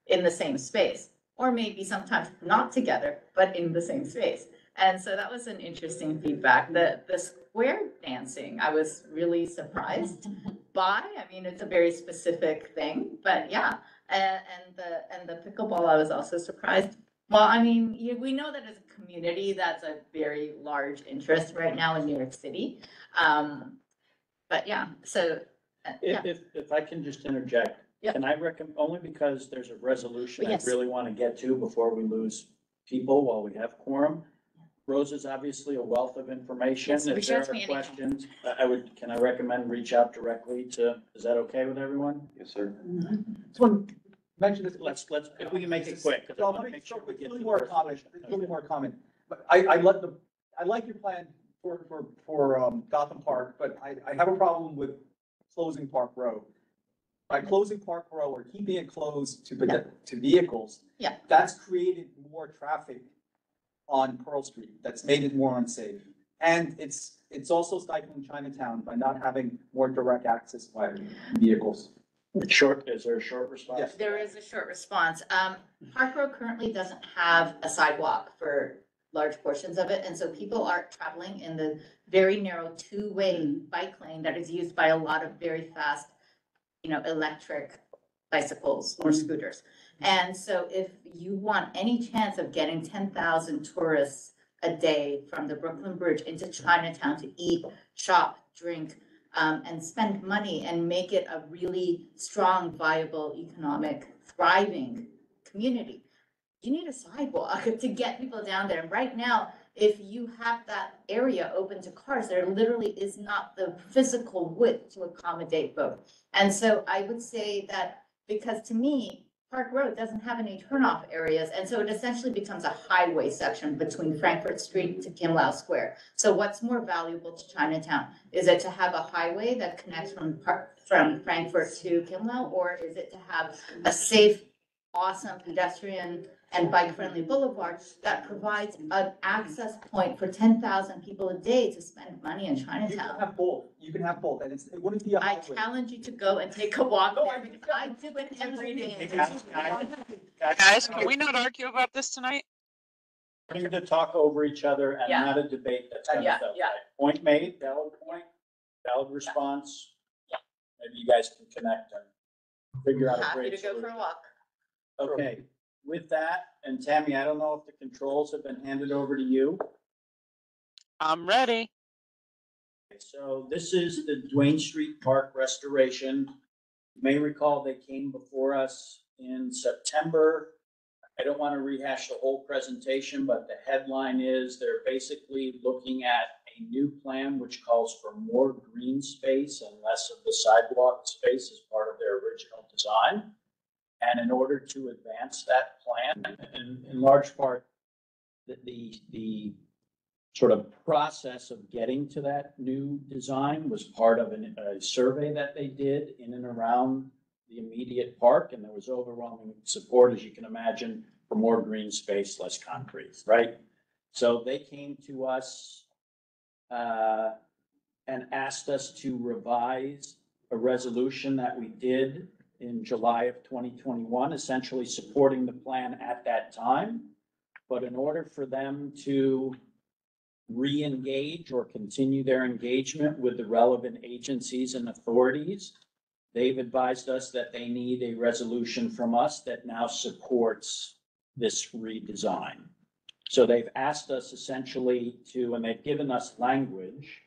S13: in the same space, or maybe sometimes not together, but in the same space. And so that was an interesting feedback. The square dancing, I was really surprised by. I mean, it's a very specific thing, but yeah. And the pickleball, I was also surprised. Well, I mean, we know that as a community, that's a very large interest right now in New York City. But yeah, so. Yeah.
S1: If I can just interject,
S13: Yep.
S1: can I recommend, only because there's a resolution I
S13: Yes.
S1: really want to get to before we lose people while we have quorum. Rose is obviously a wealth of information.
S13: Yes,
S1: If
S13: reach
S1: there
S13: out to
S1: are
S13: me anytime.
S1: questions, can I recommend reach out directly to, is that okay with everyone?
S14: Yes, sir.
S8: Just want to mention this.
S1: Let's, if we can make it quick, 'cause I
S8: So
S1: want to make sure we get to
S8: really
S1: the
S8: more
S1: first
S8: comment,
S1: question.
S8: really more comment. But I like your plan for Gotham Park, but I have a problem with closing Park Road. By closing Park Row or keeping it closed to vehicles.
S13: Yeah.
S8: That's created more traffic on Pearl Street. That's made it more unsafe. And it's also stifling Chinatown by not having more direct access by vehicles.
S1: Is there a short response?
S8: Yes.
S13: There is a short response. Park Road currently doesn't have a sidewalk for large portions of it. And so people are traveling in the very narrow two-way bike lane that is used by a lot of very fast, electric bicycles or scooters. And so if you want any chance of getting 10,000 tourists a day from the Brooklyn Bridge into Chinatown to eat, shop, drink, and spend money and make it a really strong, viable, economic, thriving community, you need a sidewalk to get people down there. And right now, if you have that area open to cars, there literally is not the physical width to accommodate both. And so I would say that, because to me, Park Road doesn't have any turnoff areas, and so it essentially becomes a highway section between Frankfurt Street to Kim Lau Square. So what's more valuable to Chinatown? Is it to have a highway that connects from Frankfurt to Kim Lau, or is it to have a safe, awesome pedestrian and bike-friendly boulevard that provides an access point for 10,000 people a day to spend money in
S8: You
S13: Chinatown?
S8: can have both. You can have both. And it wouldn't be a
S13: I
S8: highway.
S13: challenge you to go and take a walk
S8: No,
S13: there because I do it every day.
S10: Guys, can we not argue about this tonight?
S1: We're here to talk over each other and
S13: Yeah.
S1: not a debate that's kind
S13: Yeah,
S1: of stuff.
S13: yeah.
S1: Point made, valid point, valid response. Maybe you guys can connect and figure out a
S13: Happy
S1: great
S13: to go for
S1: solution.
S13: a walk.
S1: Okay, with that, and Tammy, I don't know if the controls have been handed over to you.
S10: I'm ready.
S1: So this is the Duane Street Park restoration. You may recall they came before us in September. I don't want to rehash the whole presentation, but the headline is they're basically looking at a new plan which calls for more green space and less of the sidewalk space as part of their original design. And in order to advance that plan, in large part, the sort of process of getting to that new design was part of a survey that they did in and around the immediate park, and there was overwhelming support, as you can imagine, for more green space, less concrete, right? So they came to us and asked us to revise a resolution that we did in July of 2021, essentially supporting the plan at that time. But in order for them to re-engage or continue their engagement with the relevant agencies and authorities, they've advised us that they need a resolution from us that now supports this redesign. So they've asked us essentially to, and they've given us language.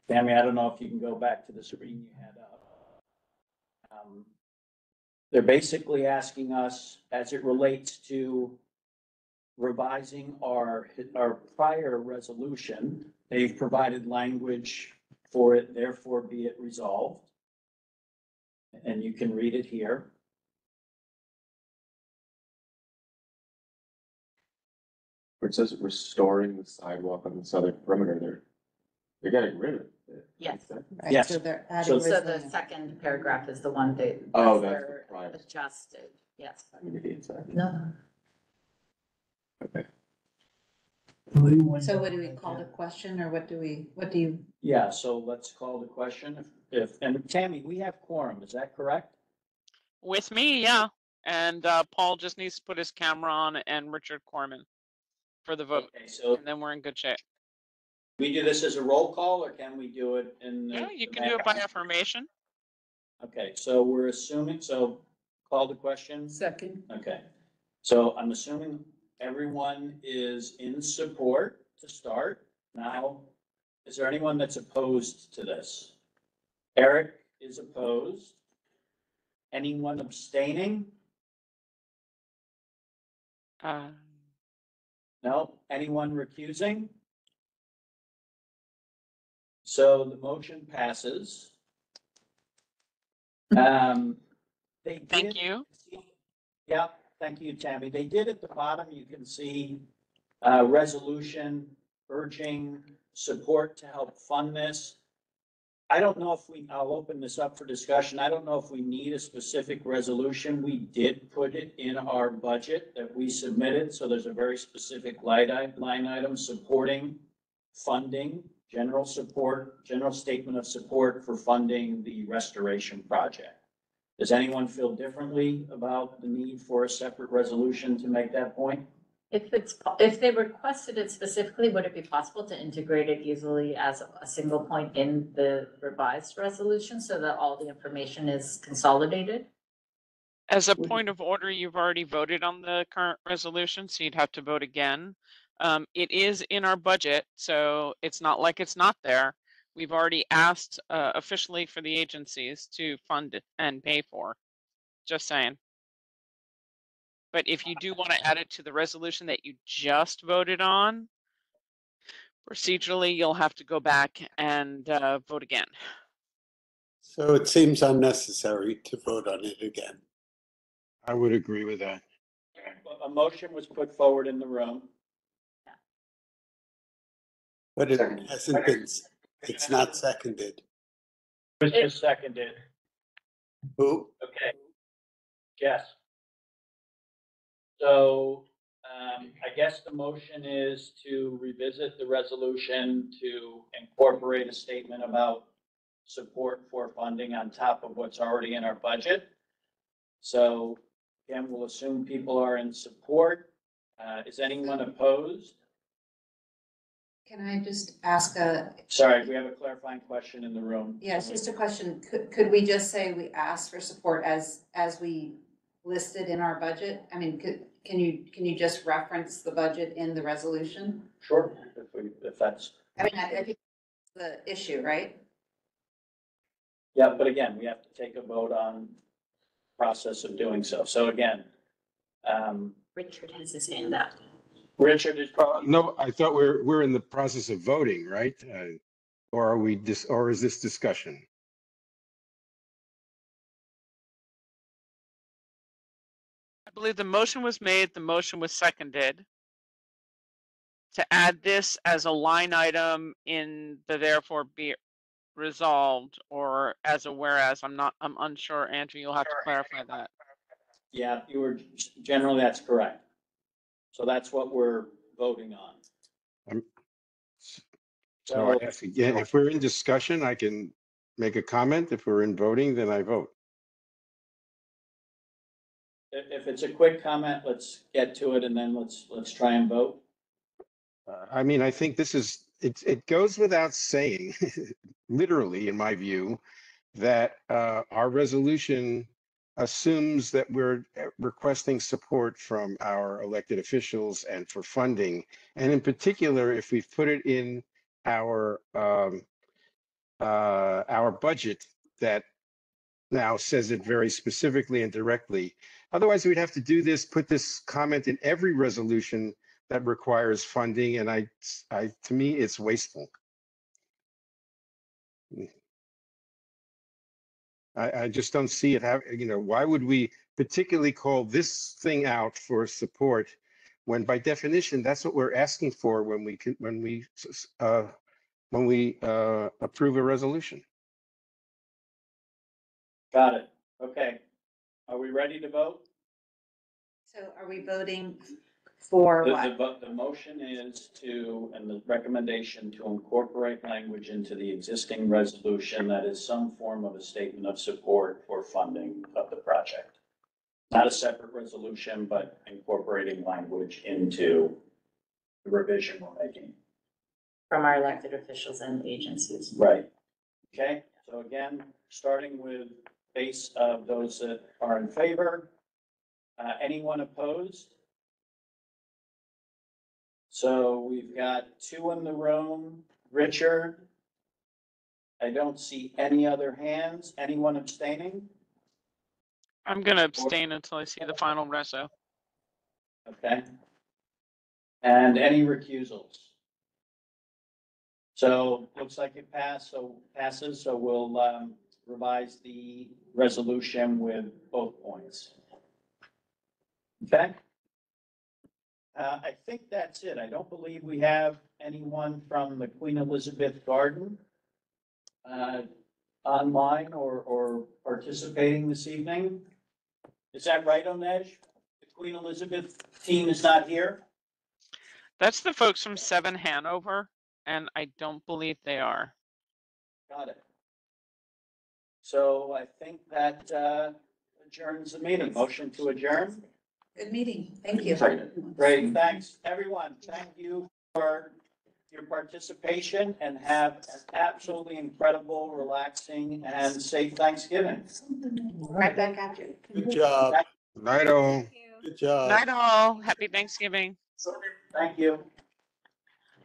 S1: Tammy, I don't know if you can go back to the screen you had up. They're basically asking us, as it relates to revising our prior resolution, they've provided language for it, therefore be it resolved. And you can read it here.
S14: Where it says restoring the sidewalk on the southern perimeter, they're getting rid of it.
S13: Yes.
S4: Right,
S1: Yes.
S4: so they're
S1: So-
S4: adding.
S13: So the
S4: resilience.
S13: second paragraph is the one that.
S14: Oh, that's
S13: they're
S14: the prior.
S13: adjusted, yes.
S14: I mean, it's,
S13: No.
S14: okay.
S4: So what do we call the question, or what do you?
S1: Yeah, so let's call the question. And Tammy, we have quorum, is that correct?
S10: With me, yeah. And Paul just needs to put his camera on and Richard Corman for the vote.
S1: Okay, so
S10: And then we're in good shape.
S1: we do this as a roll call, or can we do it in the?
S10: Yeah, you
S1: the
S10: can do it by
S1: manner-
S10: affirmation.
S1: Okay, so we're assuming, so call the question.
S16: Second.
S1: Okay, so I'm assuming everyone is in support to start. Now, is there anyone that's opposed to this? Eric is opposed. Anyone abstaining? No? Anyone recusing? So the motion passes. They
S10: Thank
S1: did-
S10: you.
S1: Yeah, thank you, Tammy. They did at the bottom, you can see resolution urging support to help fund this. I don't know if I'll open this up for discussion. I don't know if we need a specific resolution. We did put it in our budget that we submitted, so there's a very specific line item supporting funding, general support, general statement of support for funding the restoration project. Does anyone feel differently about the need for a separate resolution to make that point?
S13: If they requested it specifically, would it be possible to integrate it easily as a single point in the revised resolution so that all the information is consolidated?
S10: As a point of order, you've already voted on the current resolution, so you'd have to vote again. It is in our budget, so it's not like it's not there. We've already asked officially for the agencies to fund it and pay for. Just saying. But if you do want to add it to the resolution that you just voted on, procedurally, you'll have to go back and vote again.
S17: So it seems unnecessary to vote on it again.
S18: I would agree with that.
S1: A motion was put forward in the room.
S17: But it hasn't been, it's not seconded.
S1: Who just seconded?
S17: Who?
S1: Okay. Yes. So, I guess the motion is to revisit the resolution to incorporate a statement about support for funding on top of what's already in our budget. So again, we'll assume people are in support. Is anyone opposed?
S4: Can I just ask
S1: Sorry, we have a clarifying question in the room.
S4: yeah, it's just a question. Could we just say we ask for support as we listed in our budget? I mean, can you just reference the budget in the resolution?
S1: Sure, if that's.
S4: I mean, I think the issue, right?
S1: Yeah, but again, we have to take a vote on process of doing so. So again,
S13: Richard has his hand up.
S1: Richard is.
S18: No, I thought we're in the process of voting, right? Or are we or is this discussion?
S10: I believe the motion was made, the motion was seconded to add this as a line item in the therefore be resolved or as a whereas. I'm unsure. Andrew, you'll have to clarify that.
S1: Yeah, generally, that's correct. So that's what we're voting on.
S18: So I ask again, if we're in discussion, I can make a comment. If we're in voting, then I vote.
S1: If it's a quick comment, let's get to it and then let's try and vote.
S18: I mean, I think this is, it goes without saying, literally, in my view, that our resolution assumes that we're requesting support from our elected officials and for funding. And in particular, if we've put it in our budget that now says it very specifically and directly. Otherwise, we'd have to do this, put this comment in every resolution that requires funding, and to me, it's wasteful. I just don't see it why would we particularly call this thing out for support when by definition, that's what we're asking for when we approve a resolution.
S1: Got it. Okay. Are we ready to vote?
S4: So are we voting for what?
S1: The motion is and the recommendation to incorporate language into the existing resolution that is some form of a statement of support for funding of the project. Not a separate resolution, but incorporating language into the revision we're making.
S13: From our elected officials and agencies.
S1: Right. Okay, so again, starting with base of those that are in favor. Anyone opposed? So we've got 2 in the room. Richard? I don't see any other hands. Anyone abstaining?
S10: I'm gonna abstain until I see the final reso.
S1: Okay. And any recusals? So looks like it passes, so we'll revise the resolution with both points. Okay? I think that's it. I don't believe we have anyone from the Queen Elizabeth Garden online or participating this evening. Is that right, Onej? The Queen Elizabeth team is not here?
S10: That's the folks from 7 Hanover, and I don't believe they are.
S1: Got it. So I think that adjourns the meeting. Motion to adjourn?
S4: Good meeting. Thank you.
S1: Great, thanks, everyone. Thank you for your participation and have an absolutely incredible, relaxing, and safe Thanksgiving.
S4: Right back at you.
S17: Good job.
S18: Night all.
S17: Good job.
S10: Night all. Happy Thanksgiving.
S1: Thank you.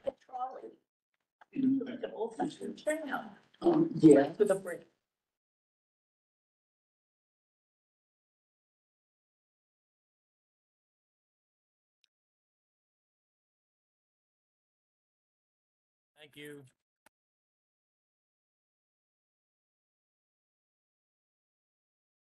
S7: A trolley. Like an old fashioned train now.
S16: Yeah.
S7: With a brick.
S19: Thank you.